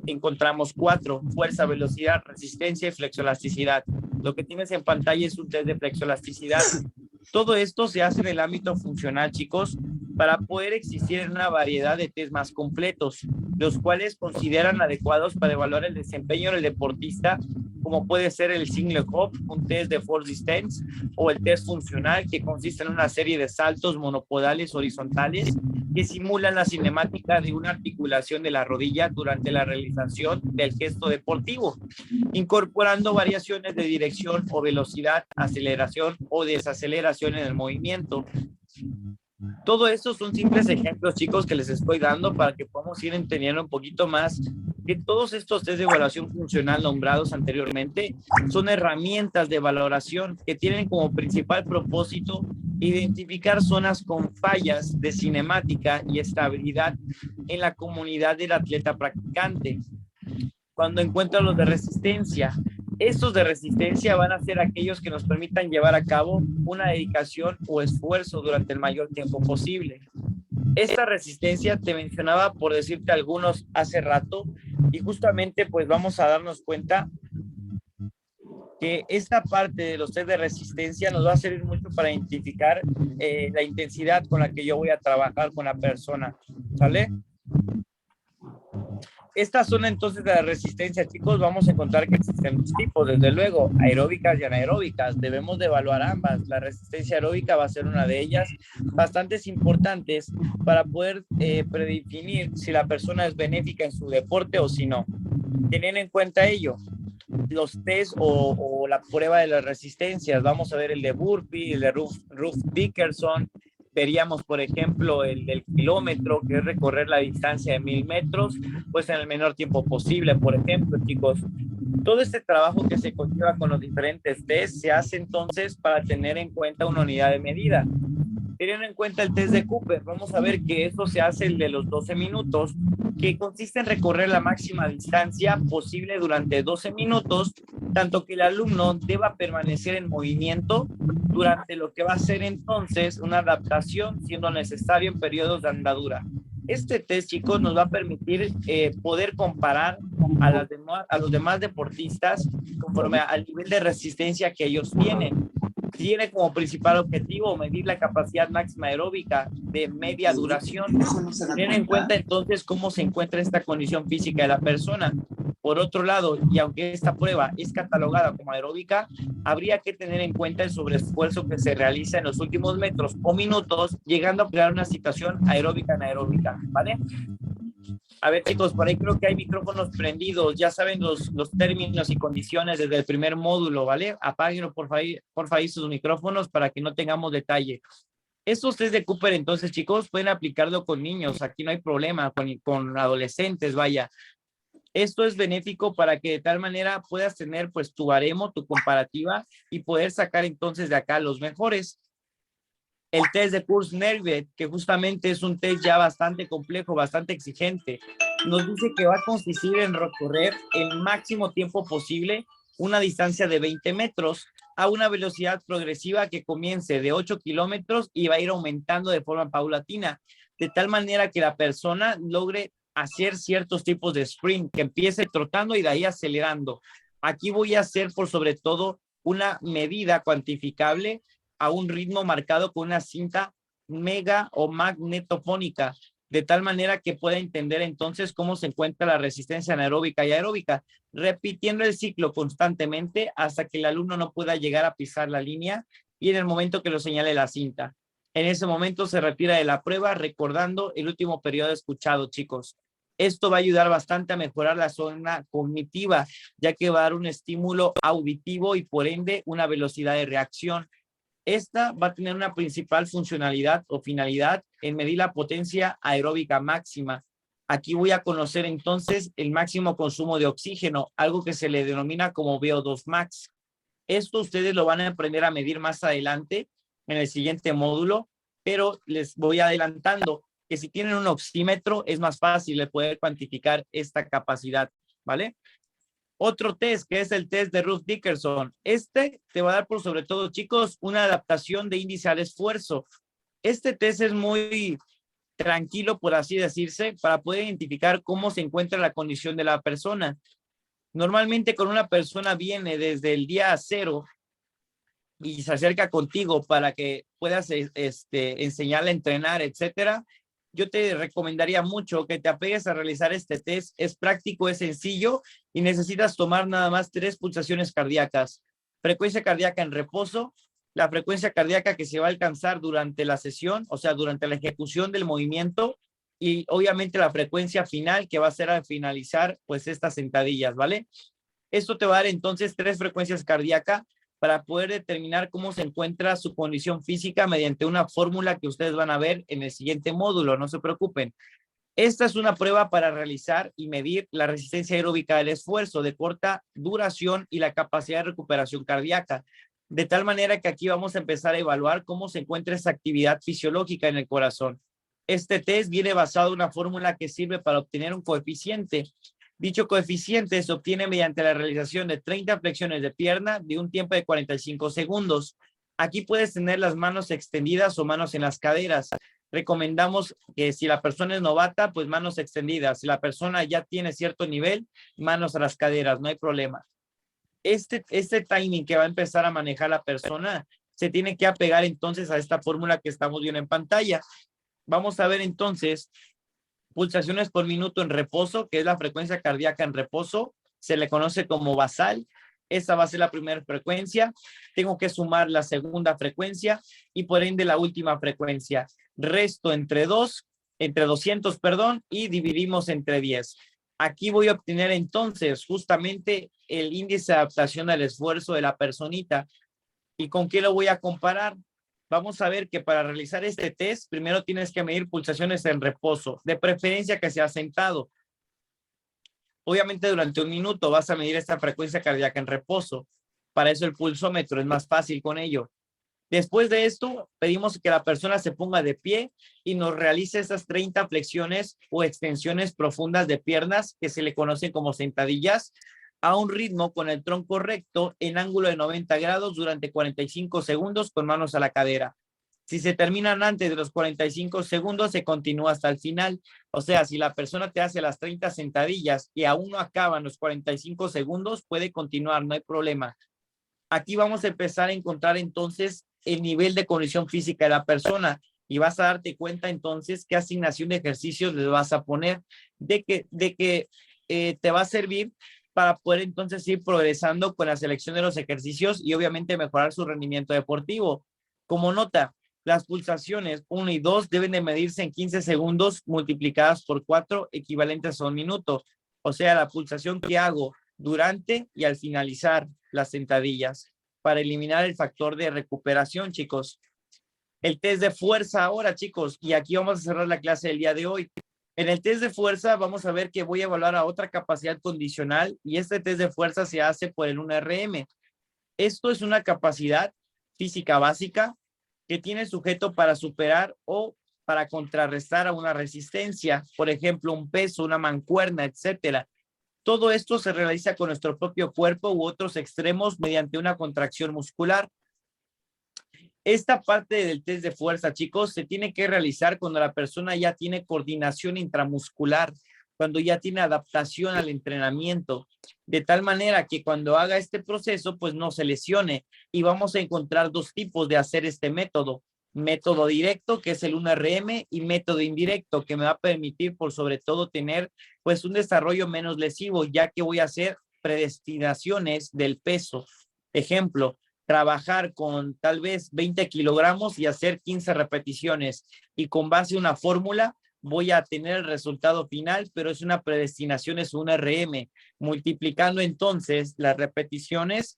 Encontramos 4: fuerza, velocidad, resistencia y flexoelasticidad. Lo que tienes en pantalla es un test de flexoelasticidad. Todo esto se hace en el ámbito funcional, chicos, para poder existir en una variedad de test más completos, los cuales consideran adecuados para evaluar el desempeño del deportista, como puede ser el single hop, un test de force distance, o el test funcional, que consiste en una serie de saltos monopodales horizontales que simulan la cinemática de una articulación de la rodilla durante la realización del gesto deportivo, incorporando variaciones de dirección o velocidad, aceleración o desaceleración en el movimiento. Todo esto son simples ejemplos, chicos, que les estoy dando para que podamos ir entendiendo un poquito más que todos estos test de evaluación funcional nombrados anteriormente son herramientas de valoración que tienen como principal propósito identificar zonas con fallas de cinemática y estabilidad en la comunidad del atleta practicante. Cuando encuentran los de resistencia, estos de resistencia van a ser aquellos que nos permitan llevar a cabo una dedicación o esfuerzo durante el mayor tiempo posible. Esta resistencia te mencionaba por decirte algunos hace rato y justamente pues vamos a darnos cuenta que esta parte de los test de resistencia nos va a servir mucho para identificar la intensidad con la que yo voy a trabajar con la persona, ¿sale? Esta zona entonces de la resistencia, chicos, vamos a encontrar que existen dos tipos, desde luego, aeróbicas y anaeróbicas. Debemos de evaluar ambas. La resistencia aeróbica va a ser una de ellas, bastantes importantes para poder predefinir si la persona es benéfica en su deporte o si no. Teniendo en cuenta ello, los test o la prueba de las resistencias, vamos a ver el de Burpee, el de Ruth Dickerson. Veríamos, por ejemplo, el del kilómetro, que es recorrer la distancia de 1000 metros, pues en el menor tiempo posible, por ejemplo, chicos. Todo este trabajo que se conlleva con los diferentes tests se hace entonces para tener en cuenta una unidad de medida. Teniendo en cuenta el test de Cooper, vamos a ver que eso se hace el de los 12 minutos, que consiste en recorrer la máxima distancia posible durante 12 minutos, tanto que el alumno deba permanecer en movimiento durante lo que va a ser entonces una adaptación, siendo necesario en periodos de andadura. Este test, chicos, nos va a permitir poder comparar a los demás deportistas conforme al nivel de resistencia que ellos tienen. Tiene como principal objetivo medir la capacidad máxima aeróbica de media duración. Tener en cuenta entonces cómo se encuentra esta condición física de la persona. Por otro lado, y aunque esta prueba es catalogada como aeróbica, habría que tener en cuenta el sobreesfuerzo que se realiza en los últimos metros o minutos, llegando a crear una situación aeróbica anaeróbica, ¿vale? A ver, chicos, por ahí creo que hay micrófonos prendidos. Ya saben los términos y condiciones desde el primer módulo, ¿vale? Apáguenlo, por favor, sus micrófonos para que no tengamos detalle. Estos test de Cooper, entonces, chicos, pueden aplicarlo con niños. Aquí no hay problema, con adolescentes, vaya. Esto es benéfico para que de tal manera puedas tener, pues, tu baremo, tu comparativa y poder sacar entonces de acá los mejores. El test de Kurzgesagt, que justamente es un test ya bastante complejo, bastante exigente, nos dice que va a consistir en recorrer el máximo tiempo posible una distancia de 20 metros a una velocidad progresiva que comience de 8 kilómetros y va a ir aumentando de forma paulatina, de tal manera que la persona logre hacer ciertos tipos de sprint, que empiece trotando y de ahí acelerando. Aquí voy a hacer por sobre todo una medida cuantificable a un ritmo marcado con una cinta mega o magnetofónica, de tal manera que pueda entender entonces cómo se encuentra la resistencia anaeróbica y aeróbica, repitiendo el ciclo constantemente hasta que el alumno no pueda llegar a pisar la línea y en el momento que lo señale la cinta. En ese momento se retira de la prueba recordando el último periodo escuchado, chicos. Esto va a ayudar bastante a mejorar la zona cognitiva, ya que va a dar un estímulo auditivo y por ende una velocidad de reacción. Esta va a tener una principal funcionalidad o finalidad en medir la potencia aeróbica máxima. Aquí voy a conocer entonces el máximo consumo de oxígeno, algo que se le denomina como VO2 max. Esto ustedes lo van a aprender a medir más adelante en el siguiente módulo, pero les voy adelantando que si tienen un oxímetro es más fácil de poder cuantificar esta capacidad, ¿vale? Otro test, que es el test de Ruth Dickerson. Este te va a dar por sobre todo, chicos, una adaptación de índice al esfuerzo. Este test es muy tranquilo, por así decirse, para poder identificar cómo se encuentra la condición de la persona. Normalmente cuando una persona viene desde el día cero y se acerca contigo para que puedas enseñarle a entrenar, etcétera, yo te recomendaría mucho que te apegues a realizar este test. Es práctico, es sencillo y necesitas tomar nada más 3 pulsaciones cardíacas. Frecuencia cardíaca en reposo, la frecuencia cardíaca que se va a alcanzar durante la sesión, o sea, durante la ejecución del movimiento, y obviamente la frecuencia final que va a ser al finalizar pues estas sentadillas, ¿vale? Esto te va a dar entonces 3 frecuencias cardíacas para poder determinar cómo se encuentra su condición física mediante una fórmula que ustedes van a ver en el siguiente módulo, no se preocupen. Esta es una prueba para realizar y medir la resistencia aeróbica del esfuerzo de corta duración y la capacidad de recuperación cardíaca, de tal manera que aquí vamos a empezar a evaluar cómo se encuentra esa actividad fisiológica en el corazón. Este test viene basado en una fórmula que sirve para obtener un coeficiente. Dicho coeficiente se obtiene mediante la realización de 30 flexiones de pierna de un tiempo de 45 segundos. Aquí puedes tener las manos extendidas o manos en las caderas. Recomendamos que si la persona es novata, pues manos extendidas. Si la persona ya tiene cierto nivel, manos a las caderas, no hay problema. Este timing que va a empezar a manejar la persona se tiene que apegar entonces a esta fórmula que estamos viendo en pantalla. Vamos a ver entonces pulsaciones por minuto en reposo, que es la frecuencia cardíaca en reposo, se le conoce como basal. Esa va a ser la primera frecuencia. Tengo que sumar la segunda frecuencia y por ende la última frecuencia. Resto entre 200, perdón, y dividimos entre 10. Aquí voy a obtener entonces justamente el índice de adaptación al esfuerzo de la personita. ¿Y con qué lo voy a comparar? Vamos a ver que para realizar este test, primero tienes que medir pulsaciones en reposo, de preferencia que sea sentado. Obviamente durante 1 minuto vas a medir esta frecuencia cardíaca en reposo. Para eso el pulsómetro es más fácil con ello. Después de esto, pedimos que la persona se ponga de pie y nos realice esas 30 flexiones o extensiones profundas de piernas que se le conocen como sentadillas a un ritmo con el tronco recto en ángulo de 90 grados durante 45 segundos con manos a la cadera. Si se terminan antes de los 45 segundos, se continúa hasta el final. O sea, si la persona te hace las 30 sentadillas y aún no acaban los 45 segundos, puede continuar, no hay problema. Aquí vamos a empezar a encontrar entonces el nivel de condición física de la persona y vas a darte cuenta entonces qué asignación de ejercicios le vas a poner, de que te va a servir para poder entonces ir progresando con la selección de los ejercicios y obviamente mejorar su rendimiento deportivo. Como nota, Las pulsaciones 1 y 2 deben de medirse en 15 segundos multiplicadas por 4, equivalentes a 1 minuto. O sea, la pulsación que hago durante y al finalizar las sentadillas para eliminar el factor de recuperación, chicos. El test de fuerza ahora, chicos, y aquí vamos a cerrar la clase del día de hoy. En el test de fuerza vamos a ver que voy a evaluar a otra capacidad condicional y este test de fuerza se hace por el 1RM. Esto es una capacidad física básica que tiene el sujeto para superar o para contrarrestar a una resistencia, por ejemplo, un peso, una mancuerna, etcétera. Todo esto se realiza con nuestro propio cuerpo u otros extremos mediante una contracción muscular. Esta parte del test de fuerza, chicos, se tiene que realizar cuando la persona ya tiene coordinación intramuscular, cuando ya tiene adaptación al entrenamiento, de tal manera que cuando haga este proceso, pues no se lesione. Y vamos a encontrar dos tipos de hacer este método. Método directo, que es el 1RM, y método indirecto, que me va a permitir, por sobre todo, tener pues un desarrollo menos lesivo, ya que voy a hacer predestinaciones del peso. Ejemplo, trabajar con tal vez 20 kilogramos y hacer 15 repeticiones. Y con base a una fórmula, voy a tener el resultado final, pero es una predestinación, es un RM, multiplicando entonces las repeticiones,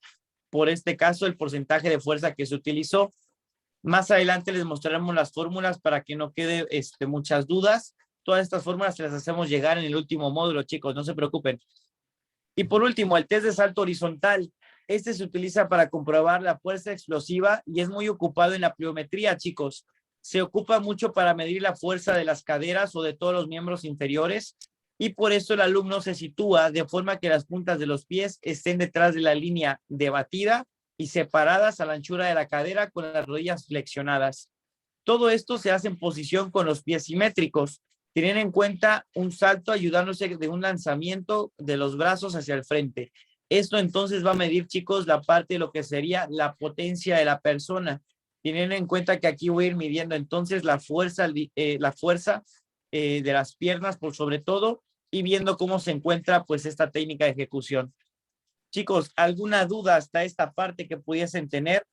por este caso, el porcentaje de fuerza que se utilizó. Más adelante les mostraremos las fórmulas para que no quede muchas dudas. Todas estas fórmulas se las hacemos llegar en el último módulo, chicos, no se preocupen. Y por último, el test de salto horizontal. Este se utiliza para comprobar la fuerza explosiva y es muy ocupado en la pliometría, chicos. Se ocupa mucho para medir la fuerza de las caderas o de todos los miembros inferiores y por eso el alumno se sitúa de forma que las puntas de los pies estén detrás de la línea de batida y separadas a la anchura de la cadera con las rodillas flexionadas. Todo esto se hace en posición con los pies simétricos, teniendo en cuenta un salto ayudándose de un lanzamiento de los brazos hacia el frente. Esto entonces va a medir, chicos, la parte de lo que sería la potencia de la persona, teniendo en cuenta que aquí voy a ir midiendo entonces la fuerza de las piernas por sobre todo y viendo cómo se encuentra pues esta técnica de ejecución. Chicos, ¿alguna duda hasta esta parte que pudiesen tener?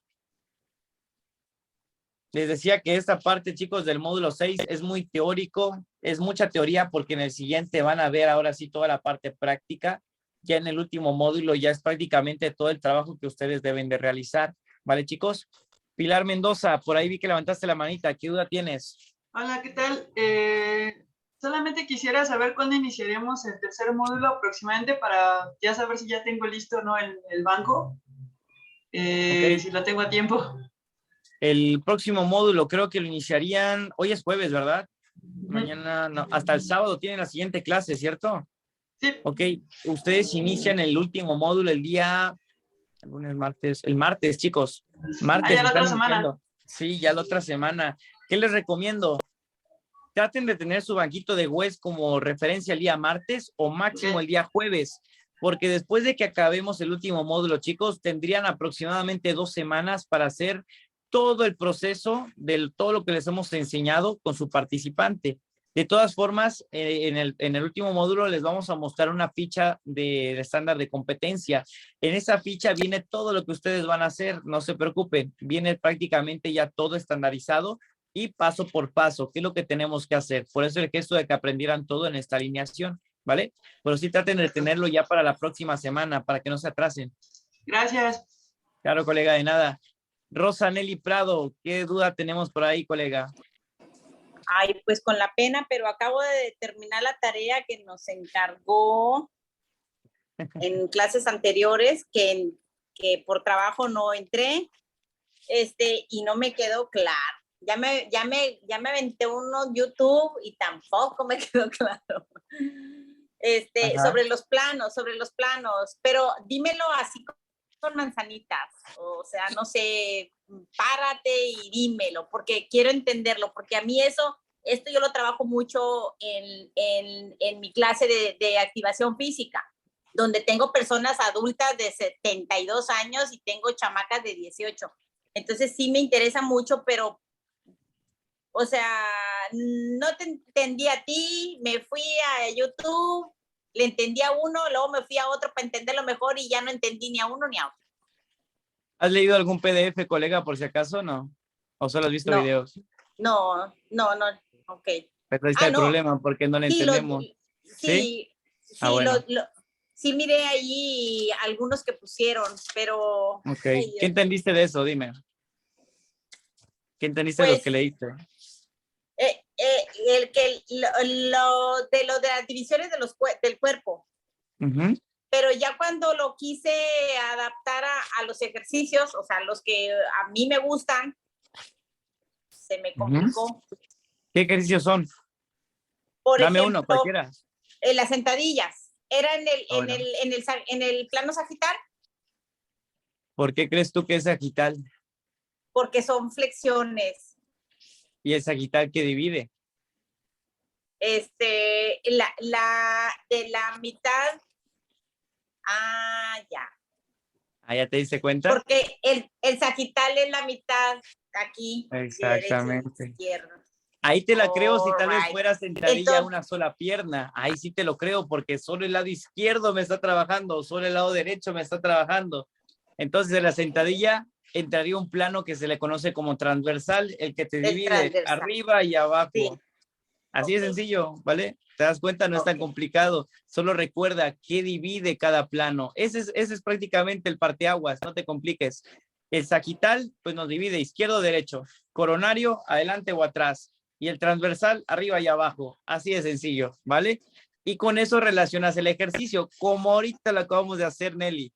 Les decía que esta parte, chicos, del módulo 6 es muy teórico, es mucha teoría porque en el siguiente van a ver ahora sí toda la parte práctica. Ya en el último módulo ya es prácticamente todo el trabajo que ustedes deben de realizar. ¿Vale, chicos? Pilar Mendoza, por ahí vi que levantaste la manita. ¿Qué duda tienes? Hola, ¿qué tal? Solamente quisiera saber cuándo iniciaremos el tercer módulo aproximadamente para ya saber si ya tengo listo o no el banco, Okay. si lo tengo a tiempo. El próximo módulo creo que lo iniciarían, hoy es jueves, ¿verdad? Mañana, no, hasta el sábado tienen la siguiente clase, ¿cierto? Sí. Ok, ustedes inician el último módulo el día, el martes, chicos. Martes. Ya la otra semana. Sí, ya la otra semana. ¿Qué les recomiendo? Traten de tener su banquito de WES como referencia el día martes o máximo el día jueves, porque después de que acabemos el último módulo, chicos, tendrían aproximadamente 2 semanas para hacer todo el proceso de todo lo que les hemos enseñado con su participante. De todas formas, en el último módulo les vamos a mostrar una ficha de estándar de competencia. En esa ficha viene todo lo que ustedes van a hacer, no se preocupen, viene prácticamente ya todo estandarizado y paso por paso, qué es lo que tenemos que hacer. Por eso el gesto de que aprendieran todo en esta alineación, ¿vale? Pero sí traten de tenerlo ya para la próxima semana, para que no se atrasen. Gracias. Claro, colega, de nada. Rosa Nelly Prado, ¿qué duda tenemos por ahí, colega? Ay, pues con la pena, pero acabo de terminar la tarea que nos encargó en clases anteriores, que por trabajo no entré, y no me quedó claro. Ya me aventé uno YouTube y tampoco me quedó claro. Sobre los planos, pero dímelo así con manzanitas, o sea, no sé, párate y dímelo, porque quiero entenderlo, porque a mí esto yo lo trabajo mucho en mi clase de activación física, donde tengo personas adultas de 72 años y tengo chamacas de 18. Entonces sí me interesa mucho, pero, o sea, no te entendí a ti, me fui a YouTube, le entendí a uno, luego me fui a otro para entenderlo mejor y ya no entendí ni a uno ni a otro. ¿Has leído algún PDF, colega, por si acaso, no? ¿O solo has visto No. videos? No, ok. Pero ahí está el no. problema, porque no le Sí, entendemos. sí, Bueno. sí miré ahí algunos que pusieron, pero... Ok. Ay, ¿Qué entendiste de eso? Dime. ¿Qué entendiste de los pues, que leíste? de las divisiones del cuerpo. Uh-huh. Pero ya cuando lo quise adaptar a los ejercicios, o sea, los que a mí me gustan, se me complicó. ¿Qué ejercicios son? Por Dame ejemplo, uno, cualquiera. Las sentadillas. ¿Era en el plano sagital? ¿Por qué crees tú que es sagital? Porque son flexiones. ¿Y el sagital qué divide? De la mitad. Ya. ¿Ya te diste cuenta? Porque el sagital es la mitad aquí. Exactamente. Izquierda. Ahí te la creo si tal vez fuera sentadilla entonces, una sola pierna. Ahí sí te lo creo porque solo el lado izquierdo me está trabajando, solo el lado derecho me está trabajando. Entonces en la sentadilla entraría un plano que se le conoce como transversal, el que te divide arriba y abajo. Sí. Así de sencillo, ¿vale? ¿Te das cuenta? No es tan complicado. Solo recuerda qué divide cada plano. Ese es prácticamente el parteaguas, no te compliques. El sagital, pues nos divide izquierdo o derecho. Coronario, adelante o atrás. Y el transversal, arriba y abajo. Así de sencillo, ¿vale? Y con eso relacionas el ejercicio, como ahorita lo acabamos de hacer, Nelly.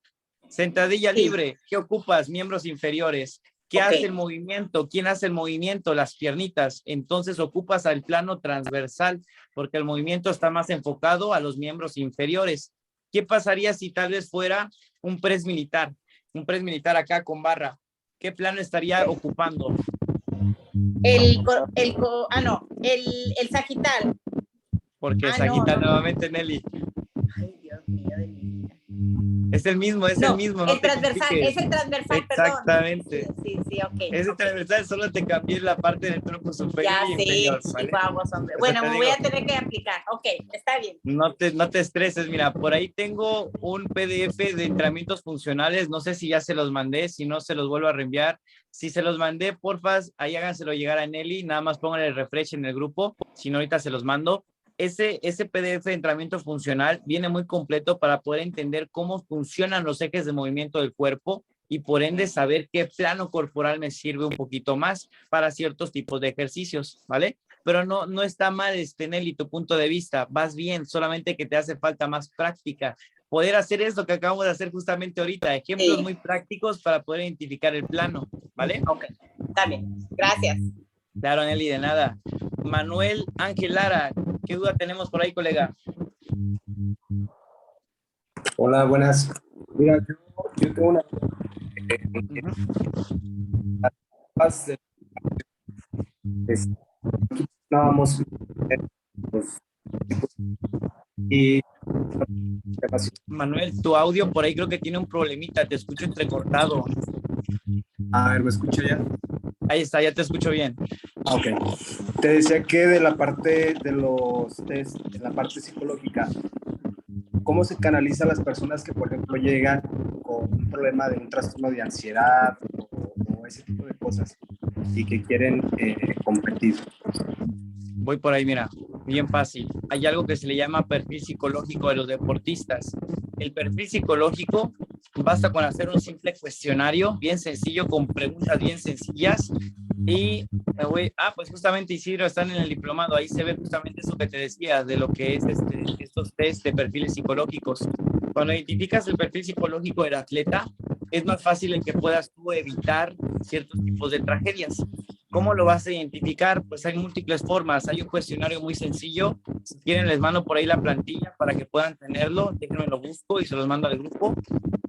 Sentadilla libre, ¿qué ocupas? Miembros inferiores. ¿Qué hace el movimiento? ¿Quién hace el movimiento? Las piernitas. Entonces ocupas al plano transversal, porque el movimiento está más enfocado a los miembros inferiores. ¿Qué pasaría si tal vez fuera un press militar? Un press militar acá con barra. ¿Qué plano estaría ocupando? El sagital. Porque sagital nuevamente, Nelly. Ay, Dios mío de mi vida. Es el mismo, el mismo. El transversal, es el transversal, exactamente. Perdón. Sí, ok. Es el transversal, solo te cambié la parte del tronco superior y inferior. Sí, ¿vale? vamos, hombre. Bueno, me voy a tener que aplicar. Ok, está bien. No te estreses, mira, por ahí tengo un PDF de entrenamientos funcionales, no sé si ya se los mandé, si no se los vuelvo a reenviar. Si se los mandé, porfa, ahí háganselo llegar a Nelly, nada más pónganle el refresh en el grupo, si no ahorita se los mando. Ese PDF de entrenamiento funcional viene muy completo para poder entender cómo funcionan los ejes de movimiento del cuerpo y por ende saber qué plano corporal me sirve un poquito más para ciertos tipos de ejercicios, ¿vale? Pero no está mal, Nelly, tu punto de vista, vas bien, solamente que te hace falta más práctica. Poder hacer esto que acabamos de hacer justamente ahorita, ejemplos muy prácticos para poder identificar el plano, ¿vale? Ok, está bien, gracias. Claro, Nelly, de nada. Manuel Ángel Lara, ¿qué duda tenemos por ahí, colega? Hola, buenas. Mira, yo tengo una... Estábamos y... Manuel, tu audio por ahí creo que tiene un problemita, te escucho entrecortado. A ver, ¿me escucha ya? Ahí está, ya te escucho bien. Ok. Te decía que de la parte de los test, de la parte psicológica, ¿cómo se canalizan las personas que, por ejemplo, llegan con un problema de un trastorno de ansiedad o ese tipo de cosas y que quieren competir? Voy por ahí, mira, bien fácil. Hay algo que se le llama perfil psicológico de los deportistas. El perfil psicológico basta con hacer un simple cuestionario bien sencillo con preguntas bien sencillas y pues justamente Isidro están en el diplomado, ahí se ve justamente eso que te decía de lo que es estos test de perfiles psicológicos. Cuando identificas el perfil psicológico del atleta, es más fácil en que puedas tú evitar ciertos tipos de tragedias. ¿Cómo lo vas a identificar? Pues hay múltiples formas. Hay un cuestionario muy sencillo. Si quieren, les mando por ahí la plantilla para que puedan tenerlo. Déjenme lo busco y se los mando al grupo.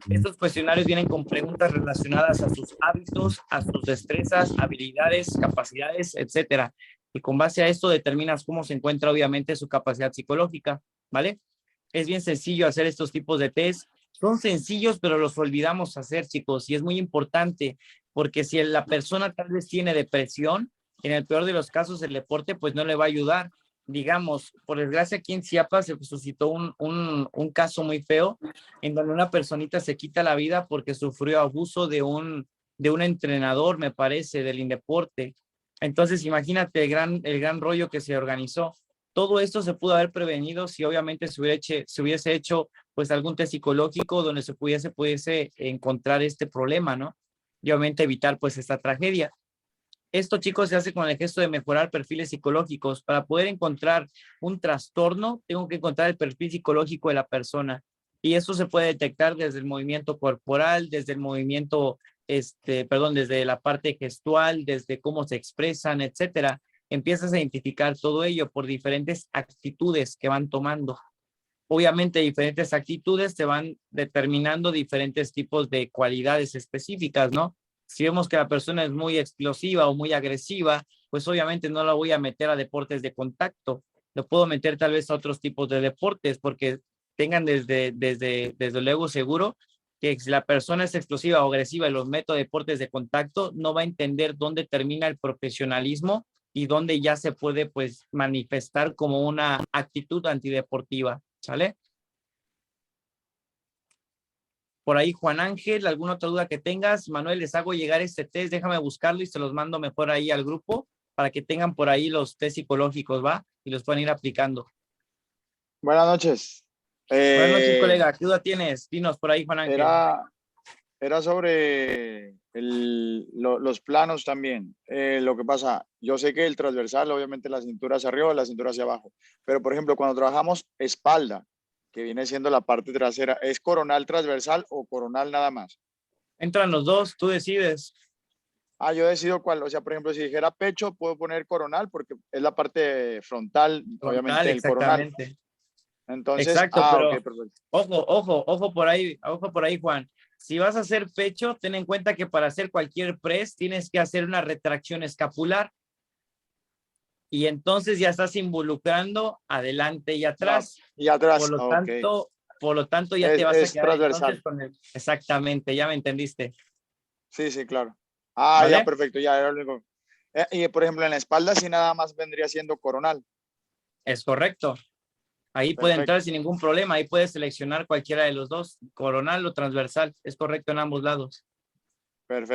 Estos cuestionarios vienen con preguntas relacionadas a sus hábitos, a sus destrezas, habilidades, capacidades, etcétera. Y con base a esto determinas cómo se encuentra, obviamente, su capacidad psicológica, ¿vale? Es bien sencillo hacer estos tipos de test. Son sencillos, pero los olvidamos hacer, chicos, y es muy importante, porque si la persona tal vez tiene depresión, en el peor de los casos el deporte pues no le va a ayudar. Digamos, por desgracia aquí en Chiapas se suscitó un caso muy feo en donde una personita se quita la vida porque sufrió abuso de un de un entrenador, me parece, del Indeporte. Entonces, imagínate el gran rollo que se organizó. Todo esto se pudo haber prevenido si obviamente se hubiese hecho pues algún test psicológico donde se pudiese encontrar este problema, ¿no? Y obviamente evitar pues esta tragedia. Esto, chicos, se hace con el gesto de mejorar perfiles psicológicos. Para poder encontrar un trastorno, tengo que encontrar el perfil psicológico de la persona. Y eso se puede detectar desde el movimiento corporal, desde el movimiento, desde la parte gestual, desde cómo se expresan, etcétera. Empiezas a identificar todo ello por diferentes actitudes que van tomando. Obviamente, diferentes actitudes te van determinando diferentes tipos de cualidades específicas, ¿no? Si vemos que la persona es muy explosiva o muy agresiva, pues obviamente no la voy a meter a deportes de contacto. Lo puedo meter tal vez a otros tipos de deportes porque tengan desde luego seguro que si la persona es explosiva o agresiva y los meto a deportes de contacto, no va a entender dónde termina el profesionalismo y dónde ya se puede pues manifestar como una actitud antideportiva, ¿sale? Por ahí, Juan Ángel, ¿alguna otra duda que tengas? Manuel, les hago llegar este test, déjame buscarlo y se los mando mejor ahí al grupo para que tengan por ahí los test psicológicos, ¿va? Y los puedan ir aplicando. Buenas noches. Buenas noches, colega. ¿Qué duda tienes? Dinos por ahí, Juan Ángel. Era sobre los planos también. Lo que pasa, yo sé que el transversal, obviamente la cintura hacia arriba, la cintura hacia abajo. Pero, por ejemplo, cuando trabajamos espalda, que viene siendo la parte trasera, ¿es coronal transversal o coronal nada más? Entran los dos, tú decides. Yo decido cuál. O sea, por ejemplo, si dijera pecho, puedo poner coronal porque es la parte frontal, obviamente, del coronal. Exactamente. Entonces, exacto, pero ok, perfecto. ojo por ahí, Juan. Si vas a hacer pecho, ten en cuenta que para hacer cualquier press tienes que hacer una retracción escapular. Y entonces ya estás involucrando adelante y atrás. Y atrás, por lo tanto ya te vas a quedar transversal. Entonces con exactamente, ya me entendiste. Sí, claro. ¿Vale? Ya, perfecto, ya era lo único. Y por ejemplo, en la espalda sí nada más vendría siendo coronal. Es correcto. Ahí puede entrar sin ningún problema. Ahí puedes seleccionar cualquiera de los dos, coronal o transversal. Es correcto en ambos lados. Perfecto.